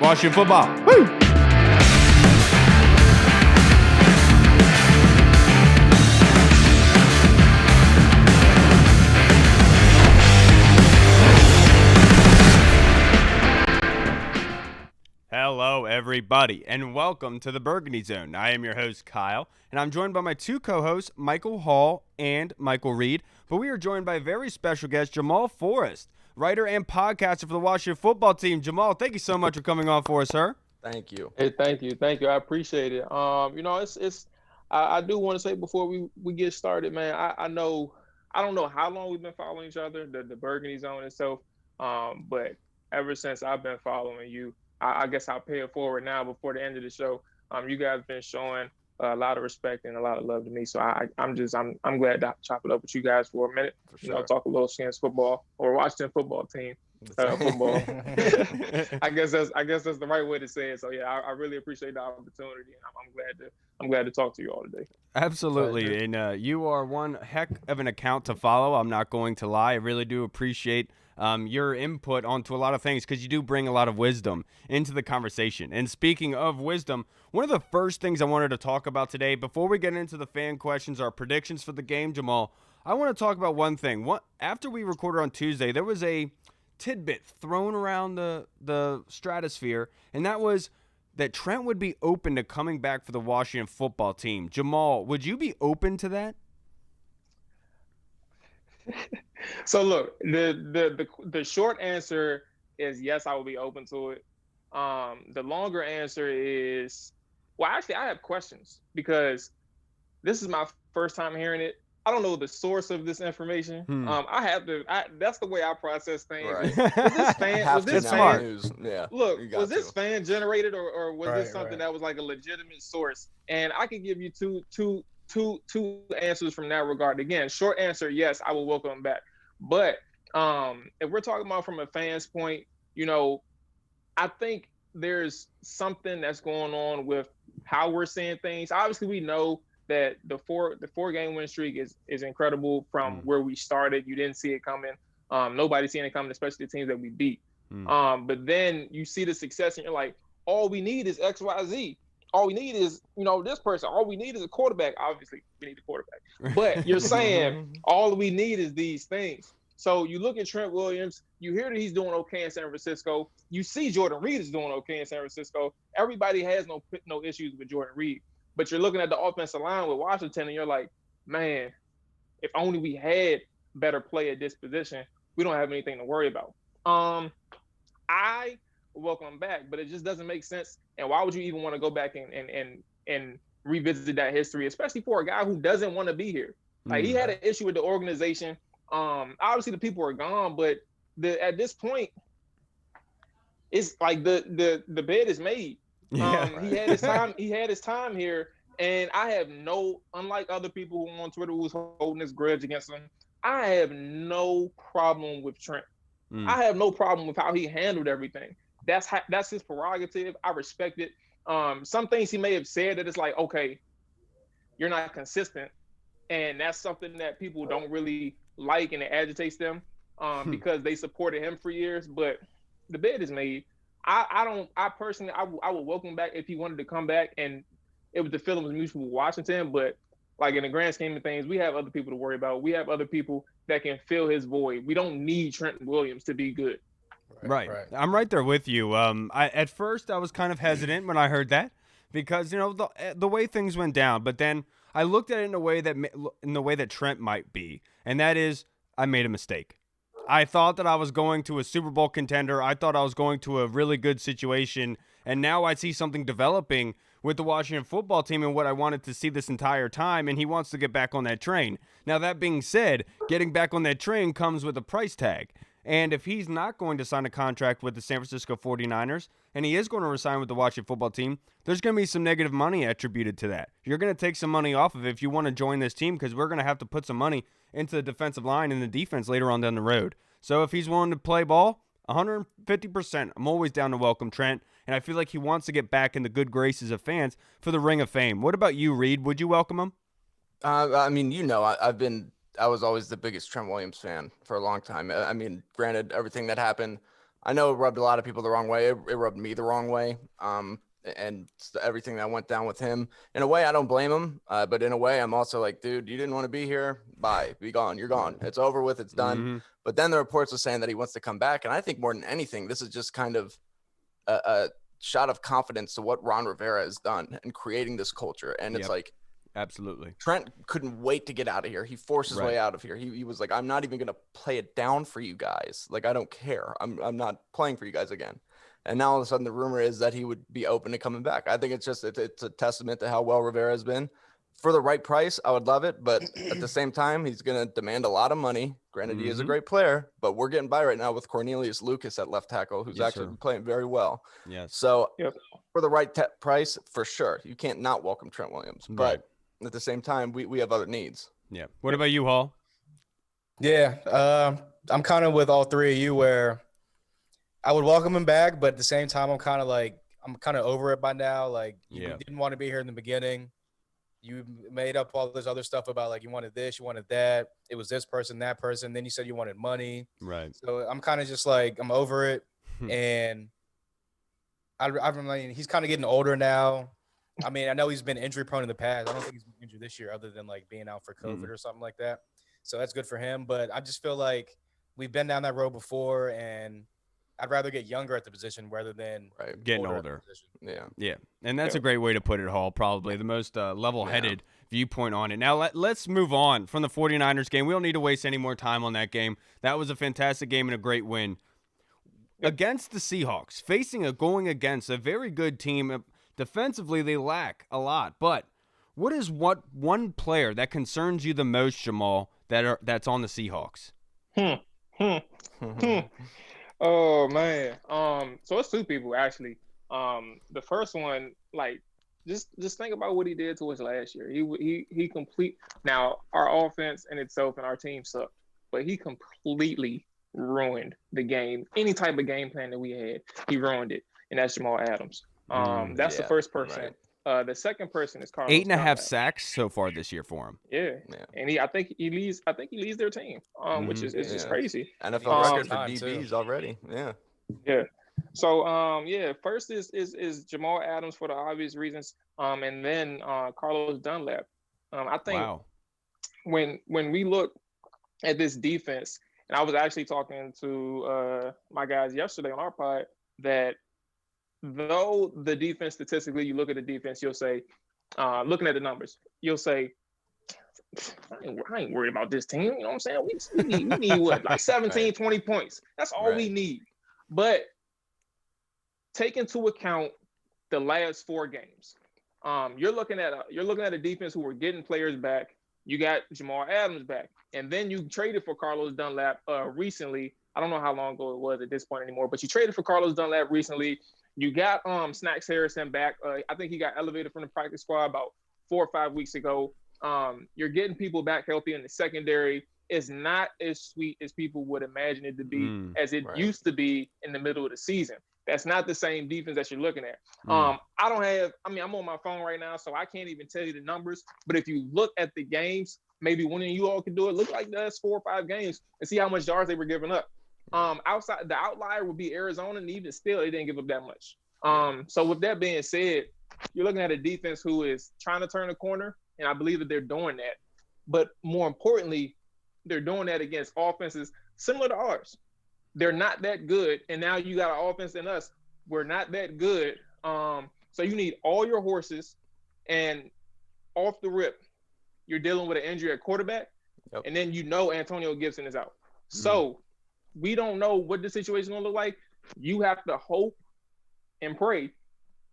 Washington football. Woo! Hello, everybody, and welcome to the Burgundy Zone. I am your host, Kyle, and I'm joined by my two co-hosts, Michael Hall and Michael Reed. But we are joined by a very special guest, Jamal Forrest, writer and podcaster for the Washington football team. Jamal, thank you so much for coming on for us, sir. Thank you. Hey, thank you. I appreciate it. I do want to say before we get started, man, I don't know how long we've been following each other, the Burgundy Zone itself. But ever since I've been following you, I guess I'll pay it forward now before the end of the show. You guys have been showing a lot of respect and a lot of love to me. So I'm glad to chop it up with you guys for a minute. For sure. Talk a little Skins football or Washington football team. Football. I guess that's the right way to say it. So yeah, I really appreciate the opportunity, and I'm glad to talk to you all today. Absolutely, and you are one heck of an account to follow. I'm not going to lie. I really do appreciate your input onto a lot of things because you do bring a lot of wisdom into the conversation. And speaking of wisdom, one of the first things I wanted to talk about today, before we get into the fan questions, our predictions for the game, Jamal, I want to talk about one thing. After we recorded on Tuesday, there was a tidbit thrown around the stratosphere, and that was that Trent would be open to coming back for the Washington football team. Jamal, would you be open to that? So look, the short answer is yes, I will be open to it. The longer answer is, well, actually, I have questions because this is my first time hearing it. I don't know the source of this information. That's the way I process things. Right. Was this fan news? Yeah. Look, was this fan generated or was this something that was like a legitimate source? And I could give you two answers from that regard. Again, short answer, yes, I will welcome him back. But if we're talking about from a fan's point, I think there's something that's going on with how we're seeing things. Obviously, we know that the four game win streak is incredible from where we started. You didn't see it coming. Nobody's seeing it coming, especially the teams that we beat. But then you see the success and you're like, all we need is X, Y, Z. All we need is, this person. All we need is a quarterback. Obviously, we need a quarterback. But you're saying all we need is these things. So you look at Trent Williams, you hear that he's doing okay in San Francisco. You see Jordan Reed is doing okay in San Francisco. Everybody has no issues with Jordan Reed. But you're looking at the offensive line with Washington, and you're like, man, if only we had better play at this position, we don't have anything to worry about. I welcome him back, but it just doesn't make sense. And why would you even want to go back and revisit that history, especially for a guy who doesn't want to be here? Like, he had an issue with the organization. Obviously, the people are gone, but at this point, it's like the bed is made. He had his time. He had his time here, and I have unlike other people who on Twitter who's holding this grudge against him, I have no problem with Trent. I have no problem with how he handled everything. That's his prerogative. I respect it. Some things he may have said that it's like, okay, you're not consistent, and that's something that people don't really like, and it agitates them because they supported him for years. But the bed is made. I personally would welcome him back if he wanted to come back and it was to fill him with mutual Washington. But like in the grand scheme of things, we have other people to worry about. We have other people that can fill his void. We don't need Trent Williams to be good. Right. I'm right there with you. At first I was kind of hesitant when I heard that because the way things went down, but then I looked at it in the way that Trent might be, and that is I made a mistake. I thought that I was going to a Super Bowl contender. I thought I was going to a really good situation, and now I see something developing with the Washington football team and what I wanted to see this entire time, and he wants to get back on that train. Now, that being said, getting back on that train comes with a price tag, and if he's not going to sign a contract with the San Francisco 49ers, and he is going to resign with the Washington football team, there's going to be some negative money attributed to that. You're going to take some money off of it if you want to join this team because we're going to have to put some money into the defensive line and the defense later on down the road. So if he's willing to play ball, 150%, I'm always down to welcome Trent, and I feel like he wants to get back in the good graces of fans for the Ring of Fame. What about you, Reed? Would you welcome him? I was always the biggest Trent Williams fan for a long time. I mean, granted, everything that happened I know it rubbed a lot of people the wrong way. It rubbed me the wrong way. And everything that went down with him. In a way, I don't blame him. But in a way, I'm also like, dude, you didn't want to be here. Bye. Be gone. You're gone. It's over with. It's done. Mm-hmm. But then the reports are saying that he wants to come back. And I think more than anything, this is just kind of a shot of confidence to what Ron Rivera has done in creating this culture. And it's like, absolutely. Trent couldn't wait to get out of here. He forced his way out of here. He was like, I'm not even going to play it down for you guys. Like, I don't care. I'm not playing for you guys again. And now all of a sudden the rumor is that he would be open to coming back. I think it's a testament to how well Rivera has been. For the right price, I would love it. But at the same time, he's going to demand a lot of money. Granted, he is a great player, but we're getting by right now with Cornelius Lucas at left tackle, who's actually playing very well. Yes. So for the right price, for sure, you can't not welcome Trent Williams. But at the same time, we have other needs. Yeah. What about you, Hall? Yeah. I'm kind of with all three of you where I would welcome him back, but at the same time, I'm kind of over it by now. Like, you didn't want to be here in the beginning. You made up all this other stuff about, like, you wanted this, you wanted that. It was this person, that person. Then you said you wanted money. Right. So I'm kind of just like, I'm over it. And I mean, he's kind of getting older now. I mean, I know he's been injury prone in the past. I don't think he's been injured this year other than, like, being out for COVID or something like that. So that's good for him. But I just feel like we've been down that road before, and I'd rather get younger at the position rather than getting older. Yeah. And that's a great way to put it, Hall. Probably the most level-headed viewpoint on it. Now, let's move on from the 49ers game. We don't need to waste any more time on that game. That was a fantastic game and a great win. Against the Seahawks, going against a very good team. Defensively, they lack a lot. But what is one player that concerns you the most, Jamal, that's on the Seahawks? Oh man. So it's two people actually. The first one, like, just think about what he did to us last year. He complete. Now our offense in itself and our team sucked, but he completely ruined the game. Any type of game plan that we had, he ruined it, and that's Jamal Adams. That's the first person. Right. The second person is Carson. 8.5 sacks so far this year for him. Yeah. And I think he leads their team. Which is just crazy. NFL record for DBs already. Yeah. So first is Jamal Adams for the obvious reasons. And then Carlos Dunlap. I think when we look at this defense, and I was actually talking to my guys yesterday on our pod that though the defense, statistically, you look at the defense, you'll say, looking at the numbers, you'll say, I ain't worried about this team. You know what I'm saying? We need what, like 17, 20 points. That's all we need. But take into account the last 4 games. You're looking at a defense who were getting players back. You got Jamal Adams back, and then you traded for Carlos Dunlap recently. I don't know how long ago it was at this point anymore, but you traded for Carlos Dunlap recently. You got Snacks Harrison back. I think he got elevated from the practice squad about 4 or 5 weeks ago. You're getting people back healthy in the secondary. It's not as sweet as people would imagine it to be, as it used to be in the middle of the season. That's not the same defense that you're looking at. I'm on my phone right now, so I can't even tell you the numbers. But if you look at the games, maybe one of you all could do it. Look like that's 4 or 5 games and see how much yards they were giving up. Outside, the outlier would be Arizona, and even still, they didn't give up that much. So with that being said, you're looking at a defense who is trying to turn a corner, and I believe that they're doing that. But more importantly, they're doing that against offenses similar to ours. They're not that good, and now you got an offense in us. We're not that good. So you need all your horses, and off the rip, you're dealing with an injury at quarterback, and then Antonio Gibson is out. So we don't know what the situation is going to look like. You have to hope and pray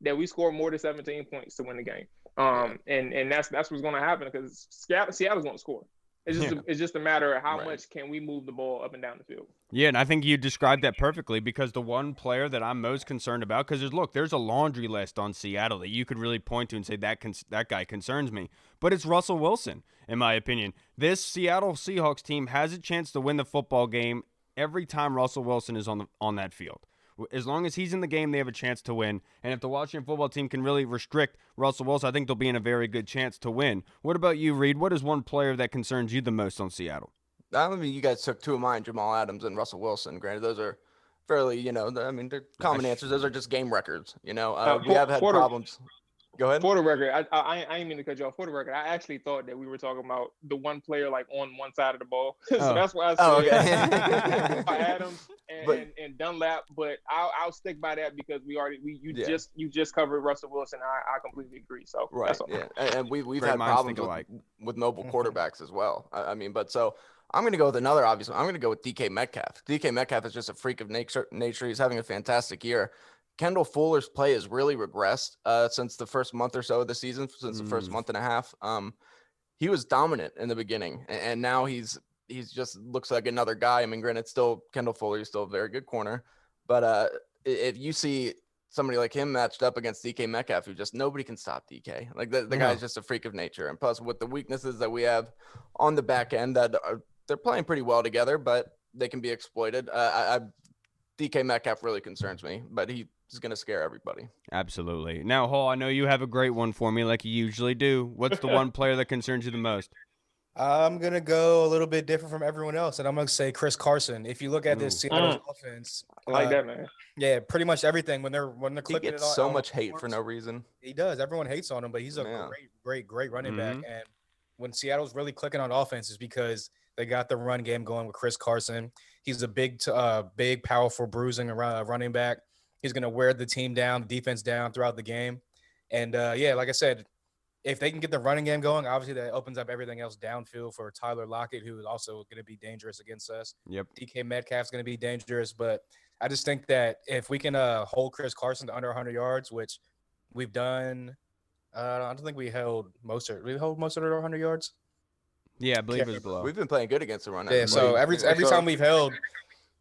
that we score more than 17 points to win the game. And that's what's going to happen because Seattle's going to score. It's just a matter of how much can we move the ball up and down the field. Yeah, and I think you described that perfectly because the one player that I'm most concerned about, because there's a laundry list on Seattle that you could really point to and say that guy concerns me, but it's Russell Wilson, in my opinion. This Seattle Seahawks team has a chance to win the football game every time Russell Wilson is on that field. As long as he's in the game, they have a chance to win. And if the Washington football team can really restrict Russell Wilson, I think they'll be in a very good chance to win. What about you, Reed? What is one player that concerns you the most on Seattle? I mean, you guys took 2 of mine, Jamal Adams and Russell Wilson. Granted, those are fairly, I mean, they're common answers. Those are just game records. We For- have had for the- problems. Go ahead. For the record, I didn't mean to cut you off. For the record, I actually thought that we were talking about the one player like on one side of the ball. So Oh. that's why I said okay. Adams and Dunlap. But I'll stick by that because you just covered Russell Wilson. I completely agree. So Right. that's all. Yeah. And we've Great had minds problems think alike. with mobile quarterbacks as well. I mean, but so I'm going to go with another obvious one. I'm going to go with DK Metcalf. DK Metcalf is just a freak of nature. He's having a fantastic year. Kendall Fuller's play has really regressed since the first month or so of the season, since the first month and a half. He was dominant in the beginning, and now he's just looks like another guy. I mean, granted, still Kendall Fuller is still a very good corner, but if you see somebody like him matched up against DK Metcalf, who just nobody can stop DK. Like the guy's just a freak of nature, and plus with the weaknesses that we have on the back end, they're playing pretty well together, but they can be exploited. DK Metcalf really concerns me, but he's going to scare everybody. Absolutely. Now, Hall, I know you have a great one for me like you usually do. What's the one player that concerns you the most? I'm going to go a little bit different from everyone else, and I'm going to say Chris Carson. If you look at this Seattle offense. I like that, man. Yeah, pretty much everything. When they're He clicking gets it so on much hate for no reason. He does. Everyone hates on him, but he's a great running back. And when Seattle's really clicking on offense is because they got the run game going with Chris Carson. He's a big, powerful, bruising running back. He's going to wear the team down, the defense down throughout the game. And, like I said, if they can get the running game going, obviously that opens up everything else downfield for Tyler Lockett, who is also going to be dangerous against us. Yep. DK Metcalf's going to be dangerous. But I just think that if we can hold Chris Carson to under 100 yards, which we've done – I don't think we held most of it. We hold most of it 100 yards. Yeah, I believe it was below. We've been playing good against the run. Yeah, so every time we've held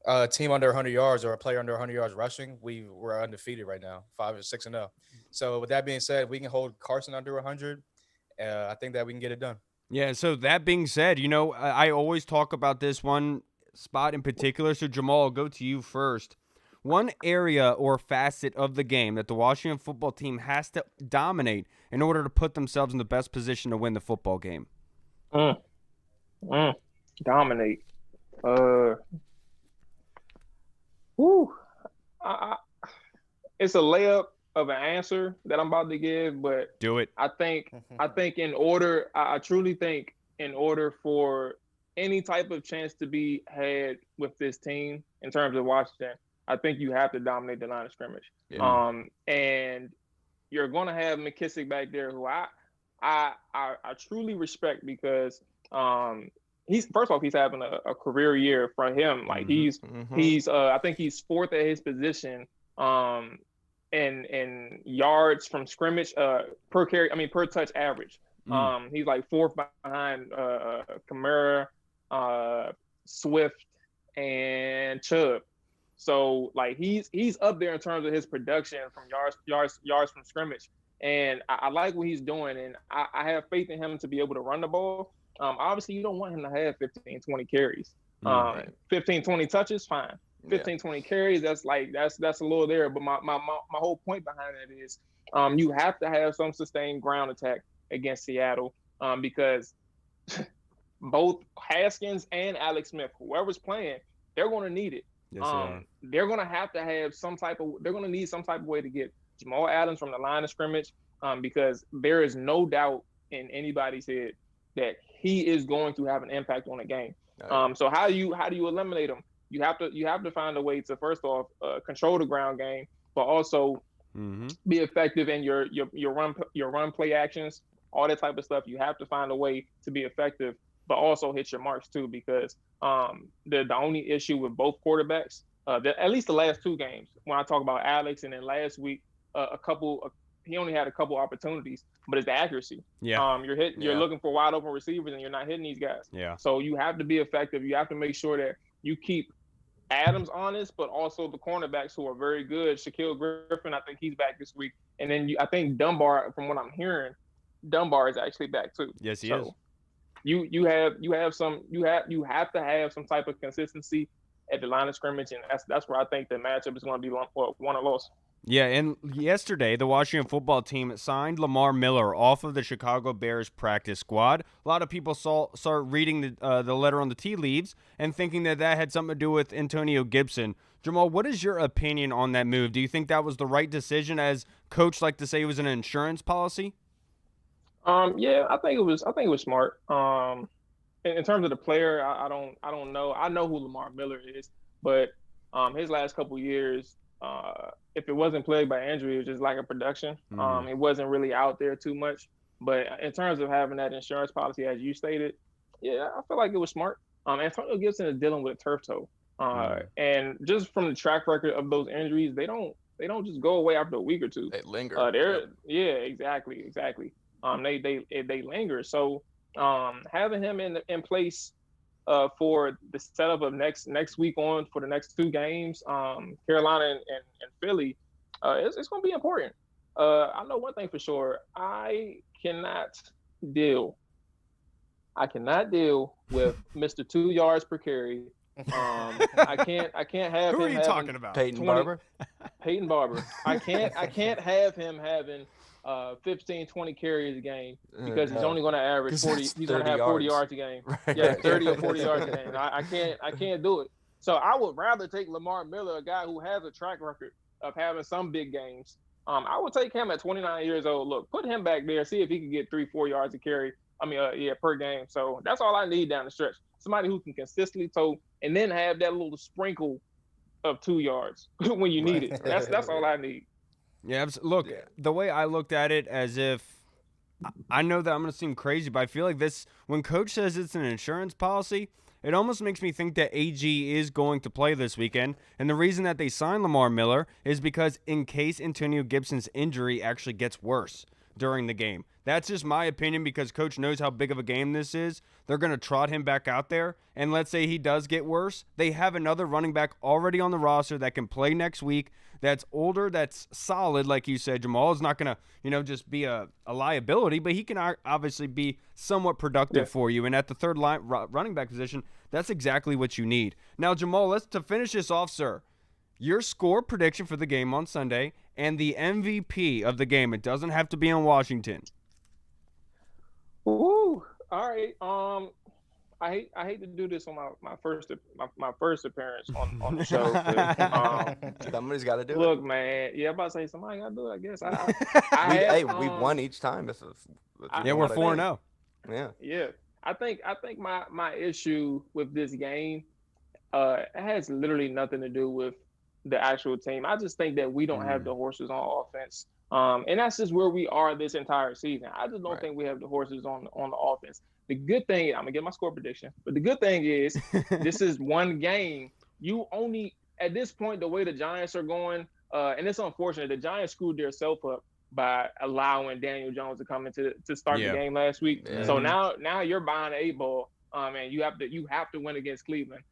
a team under 100 yards or a player under 100 yards rushing, we're undefeated right now, 5 or 6-0. So with that being said, we can hold Carson under 100. I think that we can get it done. Yeah, so that being said, I always talk about this one spot in particular. So, Jamal, I'll go to you first. One area or facet of the game that the Washington football team has to dominate in order to put themselves in the best position to win the football game. Dominate. It's a layup of an answer that I'm about to give, but do it. I truly think in order for any type of chance to be had with this team in terms of Washington, I think you have to dominate the line of scrimmage. Yeah. And you're going to have McKissick back there, who I truly respect because he's having a career year for him. Like he's I think he's fourth at his position in yards from scrimmage per touch average. He's like fourth behind Kamara, Swift, and Chubb. So like he's up there in terms of his production from yards from scrimmage, and I like what he's doing, and I have faith in him to be able to run the ball. Obviously, you don't want him to have 15, 20 carries. 15, 20 touches, fine. 15, 20 carries, that's a little there. But my whole point behind that is you have to have some sustained ground attack against Seattle because both Haskins and Alex Smith, whoever's playing, they're going to need it. Yes, they're going to have to have they're going to need some type of way to get Jamal Adams from the line of scrimmage because there is no doubt in anybody's head that he is going to have an impact on the game. So how do you eliminate him? You have to find a way to, first off, control the ground game, but also be effective in your run play actions, all that type of stuff. You have to find a way to be effective, but also hit your marks too, because the only issue with both quarterbacks, at least the last two games, when I talk about Alex, and then last week, he only had a couple opportunities, but it's the accuracy. Yeah. You're looking for wide open receivers and you're not hitting these guys. Yeah. So you have to be effective. You have to make sure that you keep Adams honest, but also the cornerbacks who are very good. Shaquille Griffin, I think he's back this week. And then I think Dunbar, from what I'm hearing, Dunbar is actually back too. Yes, he is. You have to have some type of consistency at the line of scrimmage, and that's where I think the matchup is going to be won or lost. Yeah, and yesterday, the Washington football team signed Lamar Miller off of the Chicago Bears practice squad. A lot of people start reading the letter on the tea leaves and thinking that had something to do with Antonio Gibson. Jamal, what is your opinion on that move? Do you think that was the right decision, as Coach liked to say it was an insurance policy? Yeah, I think it was. I think it was smart. In terms of the player, I don't know. I know who Lamar Miller is, but his last couple years, if it wasn't plagued by injury, it was just lack of production. It wasn't really out there too much. But in terms of having that insurance policy, as you stated, yeah, I feel like it was smart. Antonio Gibson is dealing with a turf toe, and just from the track record of those injuries, they don't just go away after a week or two. They linger. Yeah, exactly. They linger. So having him in place for the setup of next week on for the next 2 games, Carolina and Philly, it's going to be important. I know one thing for sure. I cannot deal with Mr. 2 yards per carry. I can't have Who him. are you talking about? Peyton Barber. Peyton Barber. I can't have him having 15, 20 carries a game because he's only going to average 40. He's going to have 40 yards a game. Right. Yeah, 30 or 40 yards a game. I can't do it. So I would rather take Lamar Miller, a guy who has a track record of having some big games. I would take him at 29 years old. Look, put him back there, see if he can get 3-4 yards a carry. Per game. So that's all I need down the stretch. Somebody who can consistently tow and then have that little sprinkle of 2 yards when you need it. That's all I need. Yeah, look, the way I looked at it, as if I know that I'm going to seem crazy, but I feel like this, when Coach says it's an insurance policy, it almost makes me think that AG is going to play this weekend. And the reason that they signed Lamar Miller is because in case Antonio Gibson's injury actually gets worse during the game. That's just my opinion, because Coach knows how big of a game this is. They're going to trot him back out there, and let's say he does get worse, they have another running back already on the roster that can play next week, that's older, that's solid, like you said. Jamal is not going to, just be a liability, but he can obviously be somewhat productive for you. And at the third line running back position, that's exactly what you need. Now, Jamal, to finish this off, sir, your score prediction for the game on Sunday and the MVP of the game. It doesn't have to be on Washington. Ooh, all right. I hate to do this on my first appearance on the show. But, somebody's got to do it. Look, man. Yeah, I'm about to say somebody got to do it. I guess. We've won each time. We're 4-0. Yeah. I think my issue with this game, it has literally nothing to do with the actual team. I just think that we don't have the horses on offense. And that's just where we are this entire season. I just don't think we have the horses on the offense. The good thing, I'm going to get my score prediction, but the good thing is this is one game. You only, at this point, the way the Giants are going, and it's unfortunate, the Giants screwed themselves up by allowing Daniel Jones to come into to start the game last week. Yeah. So now you're behind the 8-ball, and you have to win against Cleveland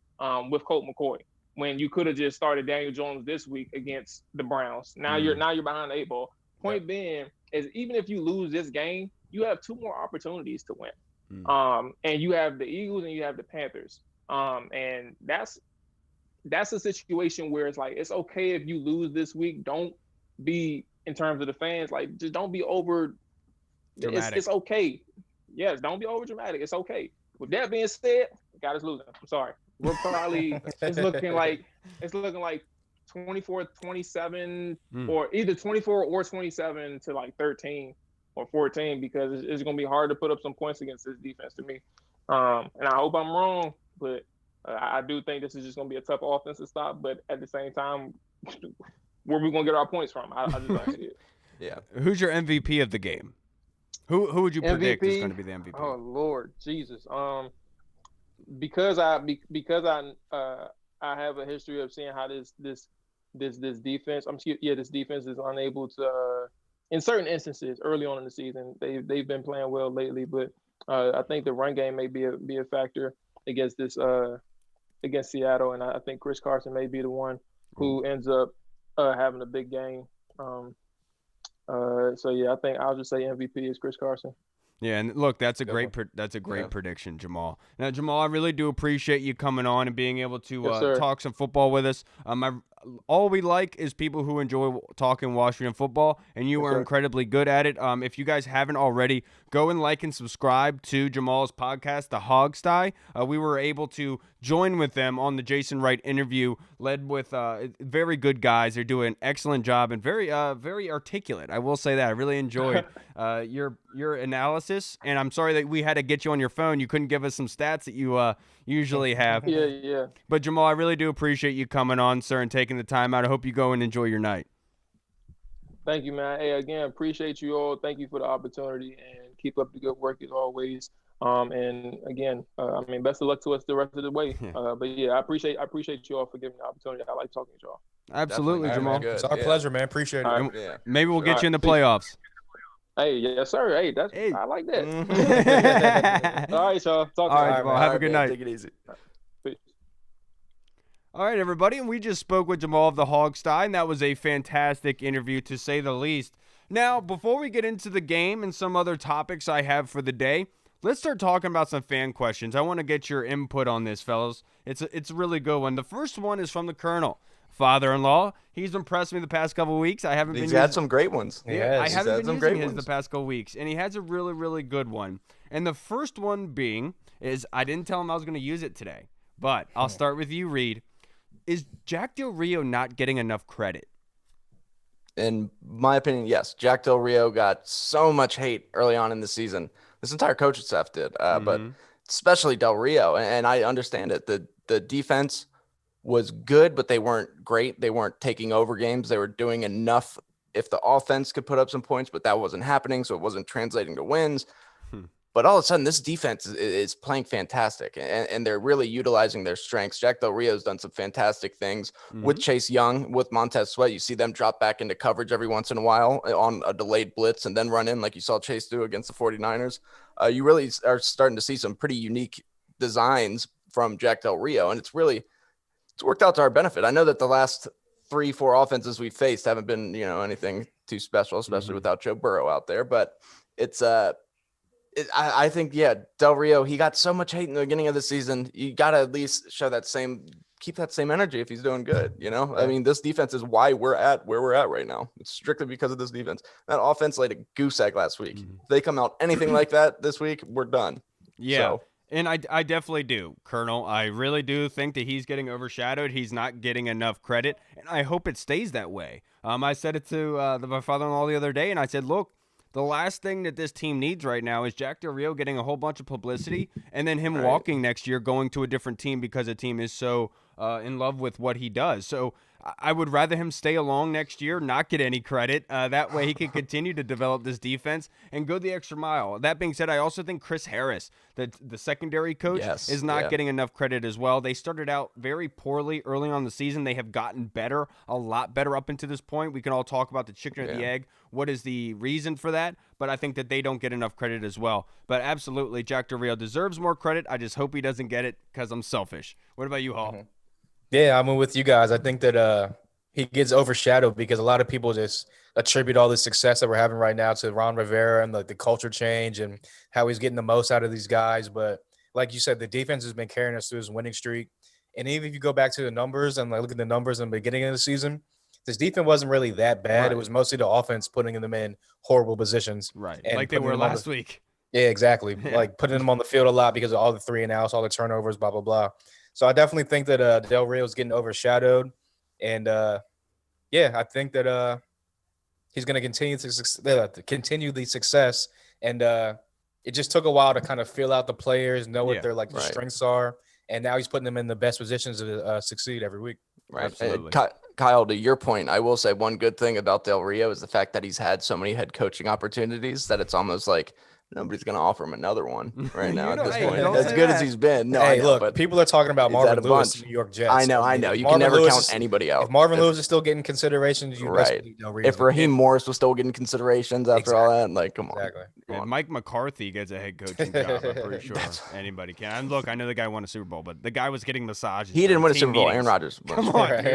with Colt McCoy, when you could have just started Daniel Jones this week against the Browns. Now you're behind the 8-ball. Point being is, even if you lose this game, you have 2 more opportunities to win. And you have the Eagles and you have the Panthers. And that's a situation where it's like, it's okay if you lose this week. Don't be, in terms of the fans, like, just don't be over dramatic. It's okay. Yes, don't be over dramatic. It's okay. With that being said, God is losing. I'm sorry. We're probably it's looking like 24-27 or either 24 or 27 to like 13 or 14, because it's going to be hard to put up some points against this defense to me. And I hope I'm wrong, but I do think this is just going to be a tough offense to stop. But at the same time, where are we going to get our points from? I just don't see it. Yeah. Who's your MVP of the game? Who would you predict is going to be the MVP? Oh, Lord Jesus. Because I have a history of seeing how this defense, this defense is unable to, in certain instances early on in the season, they've been playing well lately, but I think the run game may be a factor against Seattle, and I think Chris Carson may be the one who ends up having a big game. So yeah, I think I'll just say MVP is Chris Carson. Yeah, and look, that's a great prediction, Jamal. Now, Jamal, I really do appreciate you coming on and being able to talk some football with us. all we like is people who enjoy talking Washington football, and you are incredibly good at it. If you guys haven't already, go and like and subscribe to Jamal's podcast, The Hogsty. We were able to join with them on the Jason Wright interview, led with very good guys. They're doing an excellent job and very articulate. I will say that. I really enjoyed your analysis, and I'm sorry that we had to get you on your phone. You couldn't give us some stats that you usually have. Yeah. But Jamal, I really do appreciate you coming on, sir, and taking the time out. I hope you go and enjoy your night. Thank you, man. Hey, again, appreciate you all. Thank you for the opportunity, and keep up the good work as always. And again, best of luck to us the rest of the way. But yeah, I appreciate you all for giving the opportunity. I like talking to y'all. Absolutely, Jamal. Good. It's our pleasure, man. Appreciate it. Right. Maybe we'll get you in the Peace. playoffs. Hey, yes, sir. Hey, I like that. All right, y'all. Talk to All you. right, Jamal. Have a good night. Take it easy. Peace. All right, everybody, and we just spoke with Jamal of the Hogsty, and that was a fantastic interview, to say the least. Now, before we get into the game and some other topics I have for the day, let's start talking about some fan questions. I want to get your input on this, fellas. It's a really good one. The first one is from the Colonel. Father-in-law. He's impressed me the past couple of weeks. He's had some great ones. Yeah, I haven't been using his ones the past couple weeks, and he has a really, really good one. And the first one being is, I didn't tell him I was going to use it today, but I'll start with you, Reed. Is Jack Del Rio not getting enough credit? In my opinion, yes. Jack Del Rio got so much hate early on in the season. This entire coaching staff did, but especially Del Rio, and I understand it. The defense was good, but they weren't great. They weren't taking over games. They were doing enough if the offense could put up some points, but that wasn't happening, so it wasn't translating to wins. But all of a sudden, this defense is playing fantastic, and they're really utilizing their strengths. Jack Del Rio's done some fantastic things with Chase Young, with Montez Sweat. You see them drop back into coverage every once in a while on a delayed blitz and then run in like you saw Chase do against the 49ers. You really are starting to see some pretty unique designs from Jack Del Rio, and it's worked out to our benefit. I know that the last 3-4 offenses we faced haven't been, anything too special, especially without Joe Burrow out there, but it's I think, Del Rio, he got so much hate in the beginning of the season. You got to at least keep that same energy if he's doing good. I mean, this defense is why we're at where we're at right now. It's strictly because of this defense. That offense laid a goose egg last week. If they come out anything like that this week, we're done. Yeah. So. And I definitely do, Colonel. I really do think that he's getting overshadowed. He's not getting enough credit, and I hope it stays that way. I said it to my father-in-law the other day, and I said, look, the last thing that this team needs right now is Jack Del Rio getting a whole bunch of publicity and then him walking next year, going to a different team because the team is so in love with what he does. So I would rather him stay along next year, not get any credit. That way he can continue to develop this defense and go the extra mile. That being said, I also think Chris Harris, the secondary coach, is not getting enough credit as well. They started out very poorly early on in the season. They have gotten better, a lot better up until this point. We can all talk about the chicken or the egg. What is the reason for that? But I think that they don't get enough credit as well. But absolutely, Jack Del Rio deserves more credit. I just hope he doesn't get it because I'm selfish. What about you, Hall? Yeah, I'm with you guys. I think that he gets overshadowed because a lot of people just attribute all the success that we're having right now to Ron Rivera and the culture change and how he's getting the most out of these guys. But like you said, the defense has been carrying us through his winning streak. And even if you go back to the numbers and look at the numbers in the beginning of the season, this defense wasn't really that bad. It was mostly the offense putting them in horrible positions. Right, like they were last week. Yeah, exactly. Like putting them on the field a lot because of all the 3-and-outs, all the turnovers, blah, blah, blah. So I definitely think that Del Rio is getting overshadowed. And, I think that he's going to continue the success. And it just took a while to kind of feel out the players, know what their the strengths are. And now he's putting them in the best positions to succeed every week. Right. Absolutely. Kyle, to your point, I will say one good thing about Del Rio is the fact that he's had so many head coaching opportunities that it's almost like nobody's going to offer him another one right now at this point. As good as he's been. No, hey, I know, look, but people are talking about Marvin Lewis, New York Jets. I know. You can never count anybody out. If Marvin Lewis is still getting considerations, you best believe Del Rio. If Raheem Morris was still getting considerations after all that, come on. If Mike McCarthy gets a head coaching job, I'm pretty sure anybody can. And look, I know the guy won a Super Bowl, but the guy was getting massages. He didn't win a Super Bowl. Meetings. Aaron Rodgers. Come on, dude.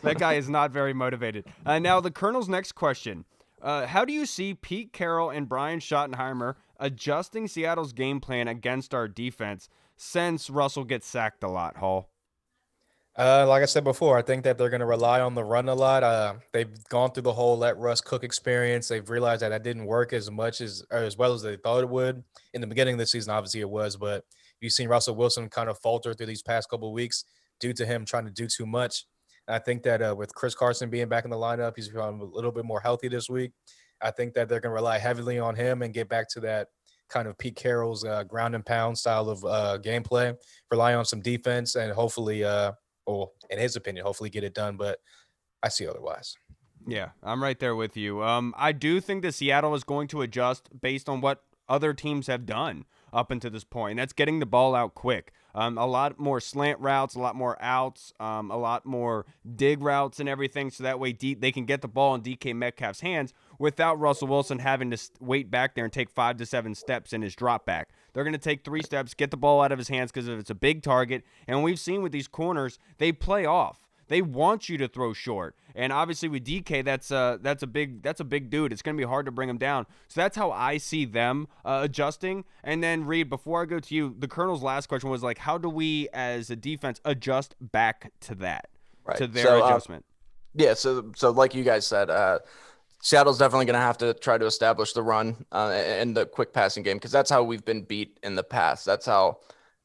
That guy is not very motivated. Now, the Colonel's next question. How do you see Pete Carroll and Brian Schottenheimer adjusting Seattle's game plan against our defense since Russell gets sacked a lot, Hall? Like I said before, I think that they're going to rely on the run a lot. They've gone through the whole let Russ cook experience. They've realized that didn't work as much or as well as they thought it would. In the beginning of the season, obviously it was, but you've seen Russell Wilson kind of falter through these past couple of weeks due to him trying to do too much. And I think that with Chris Carson being back in the lineup, he's become a little bit more healthy this week. I think that they're going to rely heavily on him and get back to that kind of Pete Carroll's ground and pound style of gameplay, rely on some defense, and hopefully or in his opinion, hopefully get it done. But I see otherwise. Yeah, I'm right there with you. I do think that Seattle is going to adjust based on what other teams have done up until this point. And that's getting the ball out quick. A lot more slant routes, a lot more outs, a lot more dig routes and everything. So that way they can get the ball in DK Metcalf's hands without Russell Wilson having to wait back there and take 5 to 7 steps in his drop back. They're going to take 3 steps, get the ball out of his hands because it's a big target. And we've seen with these corners, they play off. They want you to throw short. And obviously with DK, that's a big dude. It's going to be hard to bring him down. So that's how I see them adjusting. And then, Reed, before I go to you, the Colonel's last question was like, how do we as a defense adjust back to that, to their adjustment? Yeah, so like you guys said, Seattle's definitely going to have to try to establish the run and the quick passing game because that's how we've been beat in the past. That's how,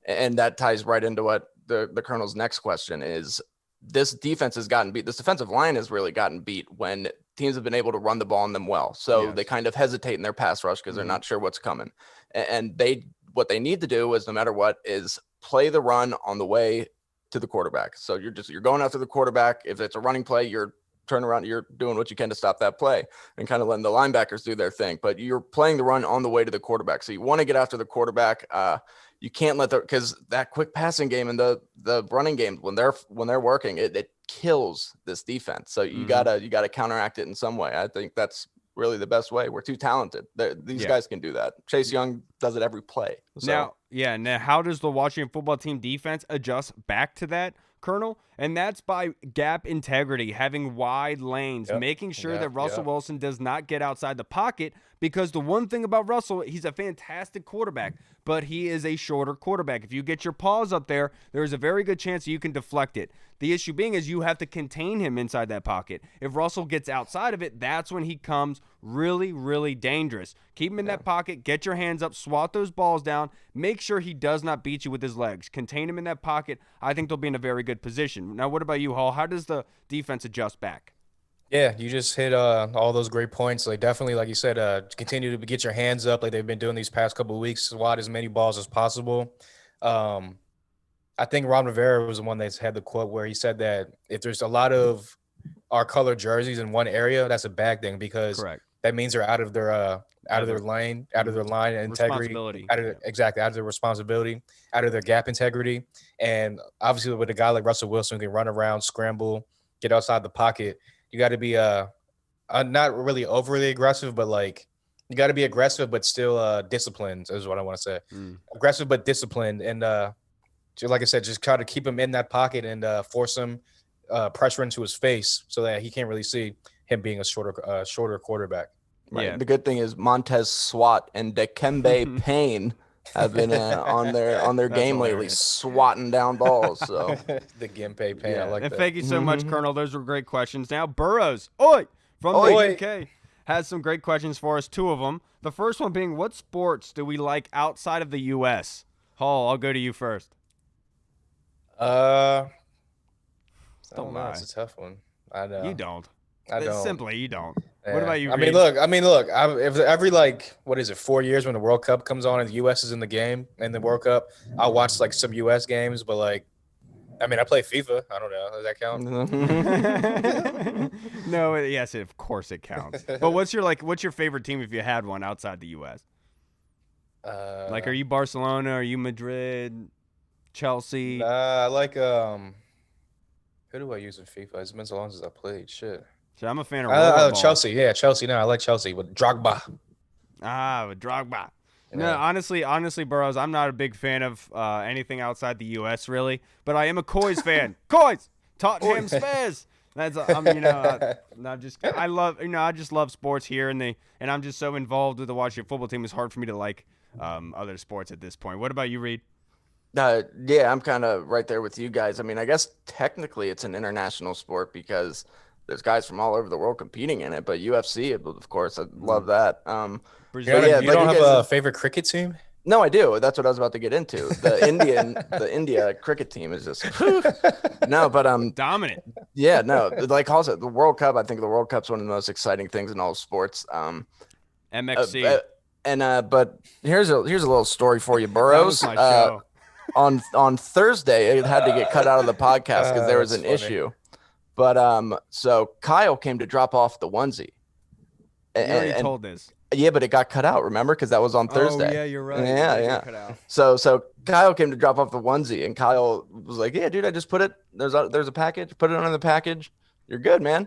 and that ties right into what the Colonel's next question is. This defense has gotten beat. This defensive line has really gotten beat when teams have been able to run the ball on them well. So they kind of hesitate in their pass rush because they're not sure what's coming. And what they need to do is no matter what is play the run on the way to the quarterback. So you're going after the quarterback. If it's a running play, you're turning around, you're doing what you can to stop that play and kind of letting the linebackers do their thing. But you're playing the run on the way to the quarterback. So you want to get after the quarterback. You can't let because that quick passing game and the running game when they're working, it kills this defense. So you gotta counteract it in some way. I think that's really the best way. We're too talented. These guys can do that. Chase Young does it every play. So. Now how does the Washington football team defense adjust back to that, Colonel? And that's by gap integrity, having wide lanes, making sure that Russell Wilson does not get outside the pocket, because the one thing about Russell, he's a fantastic quarterback, but he is a shorter quarterback. If you get your paws up there, there's a very good chance you can deflect it. The issue being is you have to contain him inside that pocket. If Russell gets outside of it, that's when he comes really, really dangerous. Keep him in that pocket, get your hands up, swat those balls down, make sure he does not beat you with his legs. Contain him in that pocket. I think they'll be in a very good position. Now, what about you, Hall? How does the defense adjust back? Yeah, you just hit all those great points. Like definitely, like you said, continue to get your hands up like they've been doing these past couple of weeks, swat as many balls as possible. I think Ron Rivera was the one that's had the quote where he said that if there's a lot of our color jerseys in one area, that's a bad thing because that means they're out of their lane, out of their line and integrity, out of their responsibility, out of their gap integrity. And obviously with a guy like Russell Wilson who can run around, scramble, get outside the pocket, you got to be not really overly aggressive, but like you got to be aggressive but still disciplined is what I want to say. Aggressive but disciplined, and like I said, just try to keep him in that pocket and force him pressure into his face so that he can't really see him being a shorter quarterback. Right. Yeah. The good thing is Montez Swat and Dikembe Payne have been on their game lately, swatting down balls. So the Dikembe Payne, I like that. Thank you so much, Colonel. Those were great questions. Now Burrows, from the UK, has some great questions for us. 2 of them. The first one being, what sports do we like outside of the U.S.? Hall, I'll go to you first. Don't know. It's a tough one. I know. You don't. I don't. Simply, you don't. Yeah. What about you, I Reed? mean, look. If every 4 years when the World Cup comes on and the U.S. is in the game and the World Cup, I'll watch like some U.S. games. But I play FIFA. I don't know. Does that count? No. Yes, of course it counts. But what's your favorite team if you had one outside the U.S.? Are you Barcelona? Are you Madrid? Chelsea? I like who do I use in FIFA? It's been so long since I played. Shit. So I'm a fan of Chelsea. Yeah, Chelsea. No, I like Chelsea with Drogba. With Drogba. Yeah. No, honestly, Burrows, I'm not a big fan of anything outside the U.S. really, but I am a Coys fan. Coys, Tottenham Spurs. That's I just love sports here, and I'm just so involved with the Washington football team. It's hard for me to like other sports at this point. What about you, Reed? Yeah, I'm kind of right there with you guys. I mean, I guess technically it's an international sport because there's guys from all over the world competing in it. But UFC, of course, I love that. But yeah, You like don't you have guys. a favorite cricket team? No, I do. That's what I was about to get into. The India cricket team is just no, but Dominant. yeah, no, like also the World Cup. I think the World Cup's one of the most exciting things in all sports. MXC. But here's a little story for you, That Burrows. was my show. On Thursday, it had to get cut out of the podcast because there was That's an funny. issue. But so Kyle came to drop off the onesie. You already And told this. yeah, but it got cut out, remember? Because that was on Thursday. Oh, yeah, you're right. Yeah, It did yeah. get cut out. So Kyle came to drop off the onesie, and Kyle was like, "Yeah, dude, I just put it. There's a package. Put it under the package. You're good, man.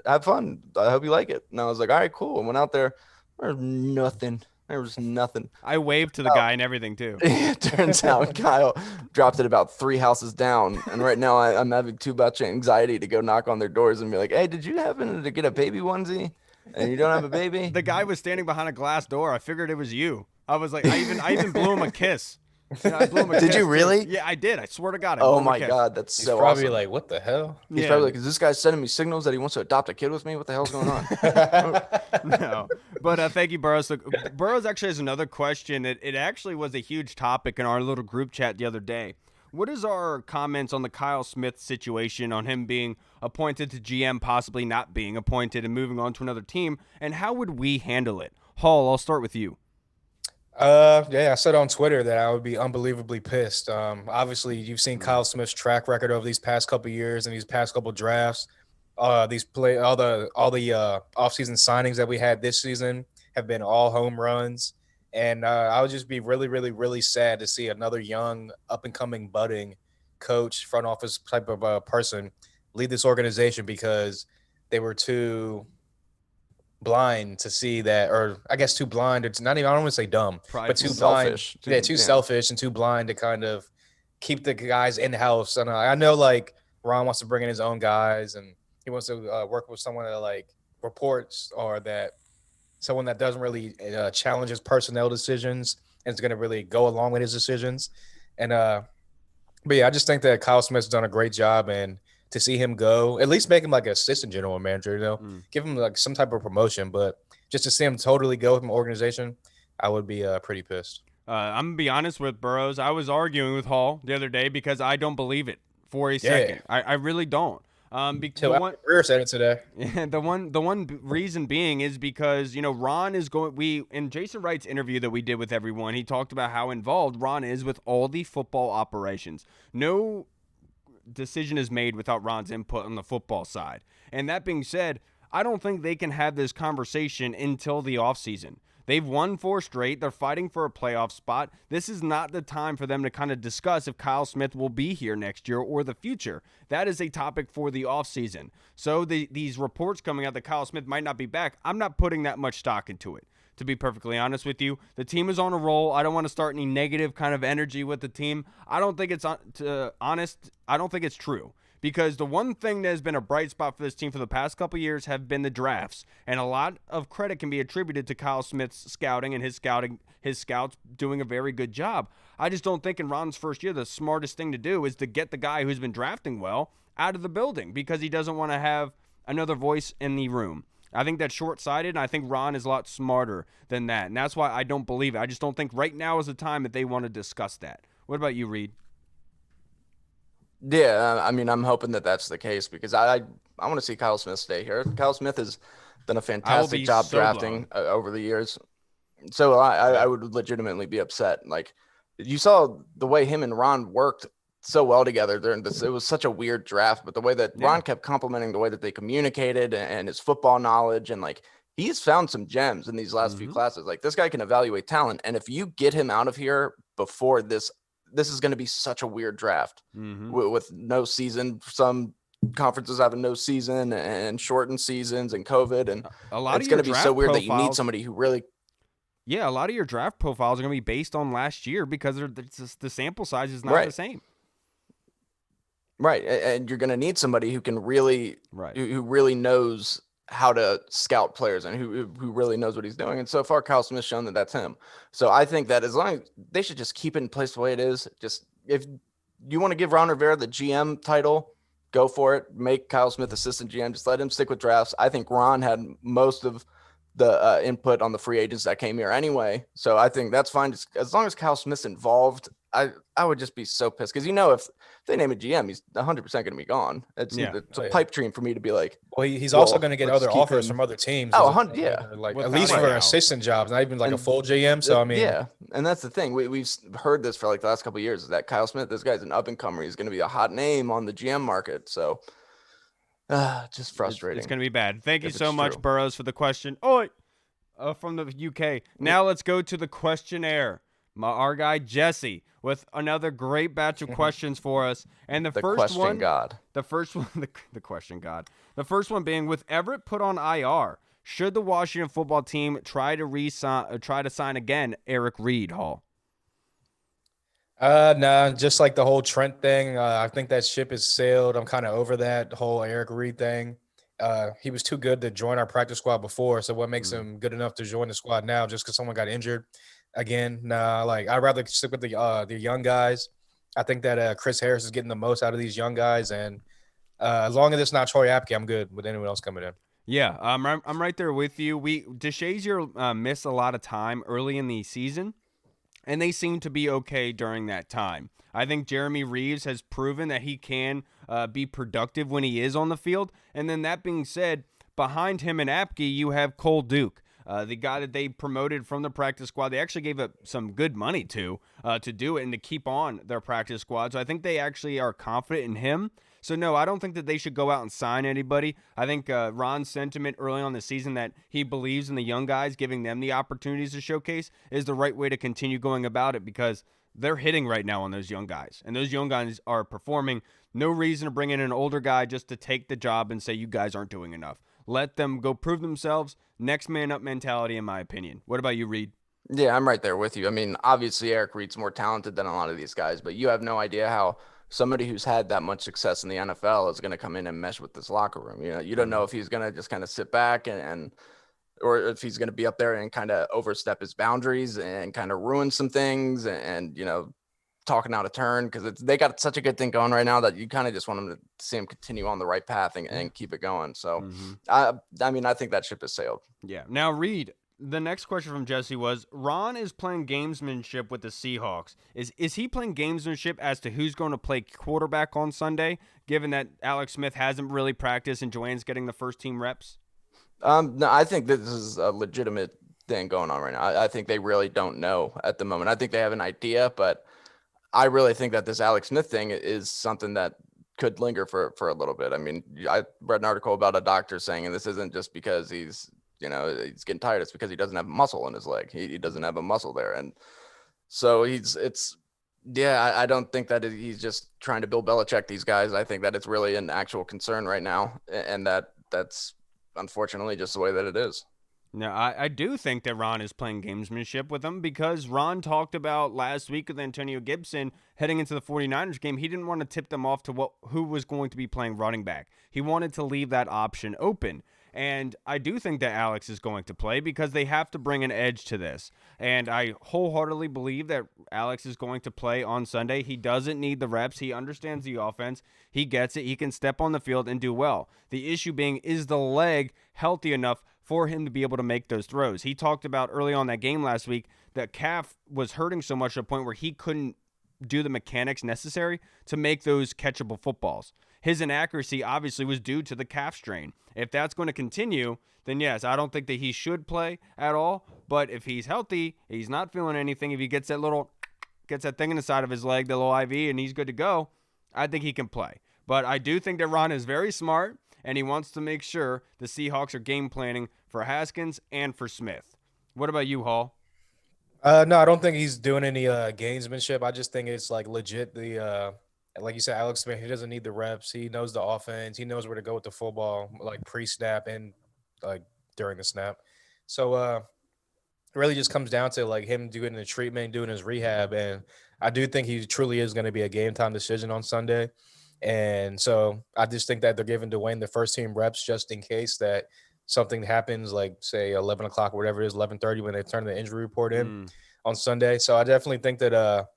Have fun. I hope you like it." And I was like, "All right, cool." And went out there. There was nothing. There was nothing. I waved to the guy and everything, too. It turns out Kyle dropped it about 3 houses down, and right now I'm having too much anxiety to go knock on their doors and be like, "Hey, did you happen to get a baby onesie? And you don't have a baby?" The guy was standing behind a glass door. I figured it was you. I was like, I even blew him a kiss. You know, I blew him a Did kiss, you too. really? Yeah, I did. I swear to God. I blew Oh him a my kiss. God, that's He's so probably awesome. like, what the hell? He's Yeah. probably like, "Is this guy sending me signals that he wants to adopt a kid with me? What the hell's going on?" No, but thank you, Burrows. So, Burrows actually has another question. It actually was a huge topic in our little group chat the other day. What is our comments on the Kyle Smith situation, on him being appointed to GM, possibly not being appointed and moving on to another team, and how would we handle it? Hall, I'll start with you. Yeah, I said on Twitter that I would be unbelievably pissed. Obviously, you've seen Kyle Smith's track record over these past couple of years and these past couple of drafts. All the offseason signings that we had this season have been all home runs, and I would just be really, really, really sad to see another young, up and coming, budding coach, front office type of person lead this organization because they were too blind to see that, or I guess too blind. It's not even, I don't want to say dumb, but too selfish. blind. Too selfish and too blind to kind of keep the guys in house. And I know like Ron wants to bring in his own guys, and he wants to work with someone that like reports or that someone that doesn't really challenge his personnel decisions and is going to really go along with his decisions. And but yeah, I just think that Kyle Smith's done a great job, and to see him go, at least make him like an assistant general manager, give him like some type of promotion. But just to see him totally go from an organization, I would be pretty pissed. I'm going to be honest with Burrows. I was arguing with Hall the other day because I don't believe it for a second. I really don't. Career said it today. Yeah, the one reason being is because, Ron is going, in Jason Wright's interview that we did with everyone, he talked about how involved Ron is with all the football operations. No decision is made without Ron's input on the football side. And that being said, I don't think they can have this conversation until the offseason. They've won 4 straight. They're fighting for a playoff spot. This is not the time for them to kind of discuss if Kyle Smith will be here next year or the future. That is a topic for the offseason. So these reports coming out that Kyle Smith might not be back, I'm not putting that much stock into it. To be perfectly honest with you, the team is on a roll. I don't want to start any negative kind of energy with the team. I don't think it's honest. I don't think it's true. Because the one thing that has been a bright spot for this team for the past couple years have been the drafts. And a lot of credit can be attributed to Kyle Smith's scouting and his scouts doing a very good job. I just don't think in Ron's first year the smartest thing to do is to get the guy who's been drafting well out of the building because he doesn't want to have another voice in the room. I think that's short-sighted, and I think Ron is a lot smarter than that. And that's why I don't believe it. I just don't think right now is the time that they want to discuss that. What about you, Reed? Yeah, I mean, I'm hoping that that's the case because I want to see Kyle Smith stay here. Kyle Smith has done a fantastic job drafting over the years. So I would legitimately be upset. Like, you saw the way him and Ron worked so well together during this. It was such a weird draft, but the way that Ron kept complimenting the way that they communicated and his football knowledge, and like he's found some gems in these last few classes. Like, this guy can evaluate talent, and if you get him out of here before this is going to be such a weird draft with no season. Some conferences having no season and shortened seasons and COVID, and a lot it's going to be so weird that you need somebody who really. Yeah, a lot of your draft profiles are going to be based on last year because the sample size is not the same. Right, and you're going to need somebody who can really, who really knows how to scout players and who really knows what he's doing. And so far, Kyle Smith's shown that that's him. So I think that as long as they should just keep it in place the way it is. Just if you want to give Ron Rivera the GM title, go for it. Make Kyle Smith assistant GM. Just let him stick with drafts. I think Ron had most of the input on the free agents that came here anyway. So I think that's fine. Just as long as Kyle Smith's involved, I would just be so pissed because if they name a GM, he's 100% going to be gone. It's a pipe dream for me to be like. Well, he's also going to get other offers from other teams. Oh, 100, yeah. Like at least for assistant jobs, not even like a full GM. So I mean, yeah, and that's the thing. We've heard this for like the last couple of years is that Kyle Smith, this guy's an up and comer. He's going to be a hot name on the GM market. So just frustrating. It's going to be bad. Thank you so much, Burrows, for the question. From the UK. Now let's go to the questionnaire. Our guy Jesse with another great batch of questions for us. And the first one, the question God. The first one being, with Everett put on IR, should the Washington football team try to sign again Eric Reed, Hall? Nah, just like the whole Trent thing. I think that ship is sailed. I'm kind of over that whole Eric Reed thing. He was too good to join our practice squad before, so what makes him good enough to join the squad now just because someone got injured? Again, nah, like I'd rather stick with the young guys. I think that Chris Harris is getting the most out of these young guys, and as long as it's not Troy Apke, I'm good with anyone else coming in. Yeah, I'm right there with you. DeShazier missed a lot of time early in the season, and they seem to be okay during that time. I think Jeremy Reeves has proven that he can be productive when he is on the field. And then that being said, behind him and Apke, you have Cole Duke, the guy that they promoted from the practice squad. They actually gave up some good money to do it and to keep on their practice squad. So I think they actually are confident in him. So, no, I don't think that they should go out and sign anybody. I think Ron's sentiment early on the season that he believes in the young guys, giving them the opportunities to showcase, is the right way to continue going about it because they're hitting right now on those young guys. And those young guys are performing. No reason to bring in an older guy just to take the job and say you guys aren't doing enough. Let them go prove themselves. Next man up mentality, in my opinion. What about you, Reed? Yeah, I'm right there with you. I mean, obviously Eric Reed's more talented than a lot of these guys, but you have no idea how somebody who's had that much success in the NFL is going to come in and mesh with this locker room. You don't know if he's going to just kind of sit back or if he's going to be up there and kind of overstep his boundaries and kind of ruin some things and talking out of turn because they got such a good thing going right now that you kind of just want them to see him continue on the right path and keep it going. So, I mean, I think that ship has sailed. Yeah. Now, Reed, the next question from Jesse was, Ron is playing gamesmanship with the Seahawks. Is he playing gamesmanship as to who's going to play quarterback on Sunday, given that Alex Smith hasn't really practiced and Dwayne's getting the first team reps? No, I think this is a legitimate thing going on right now. I think they really don't know at the moment. I think they have an idea, but I really think that this Alex Smith thing is something that could linger for a little bit. I mean, I read an article about a doctor saying, and this isn't just because he's getting tired. It's because he doesn't have muscle in his leg. He doesn't have a muscle there. And so I don't think that he's just trying to Bill Belichick these guys. I think that it's really an actual concern right now. And that's unfortunately just the way that it is. Now, I do think that Ron is playing gamesmanship with them because Ron talked about last week with Antonio Gibson heading into the 49ers game. He didn't want to tip them off to who was going to be playing running back. He wanted to leave that option open. And I do think that Alex is going to play because they have to bring an edge to this. And I wholeheartedly believe that Alex is going to play on Sunday. He doesn't need the reps. He understands the offense. He gets it. He can step on the field and do well. The issue being, is the leg healthy enough for him to be able to make those throws? He talked about early on that game last week that calf was hurting so much to the point where he couldn't do the mechanics necessary to make those catchable footballs. His inaccuracy obviously was due to the calf strain. If that's going to continue, then yes, I don't think that he should play at all. But if he's healthy, he's not feeling anything, if he gets that thing in the side of his leg, the little IV, and he's good to go, I think he can play. But I do think that Ron is very smart, and he wants to make sure the Seahawks are game planning for Haskins and for Smith. What about you, Hall? No, I don't think he's doing any gamesmanship. I just think it's like legit. Like you said, Alex Smith, he doesn't need the reps. He knows the offense. He knows where to go with the football, like pre-snap and like during the snap. So it really just comes down to like him doing the treatment, doing his rehab. And I do think he truly is going to be a game time decision on Sunday. And so I just think that they're giving Dwayne the first team reps just in case that something happens, like say 11 o'clock or whatever it is, 11:30 when they turn the injury report in on Sunday. So I definitely think that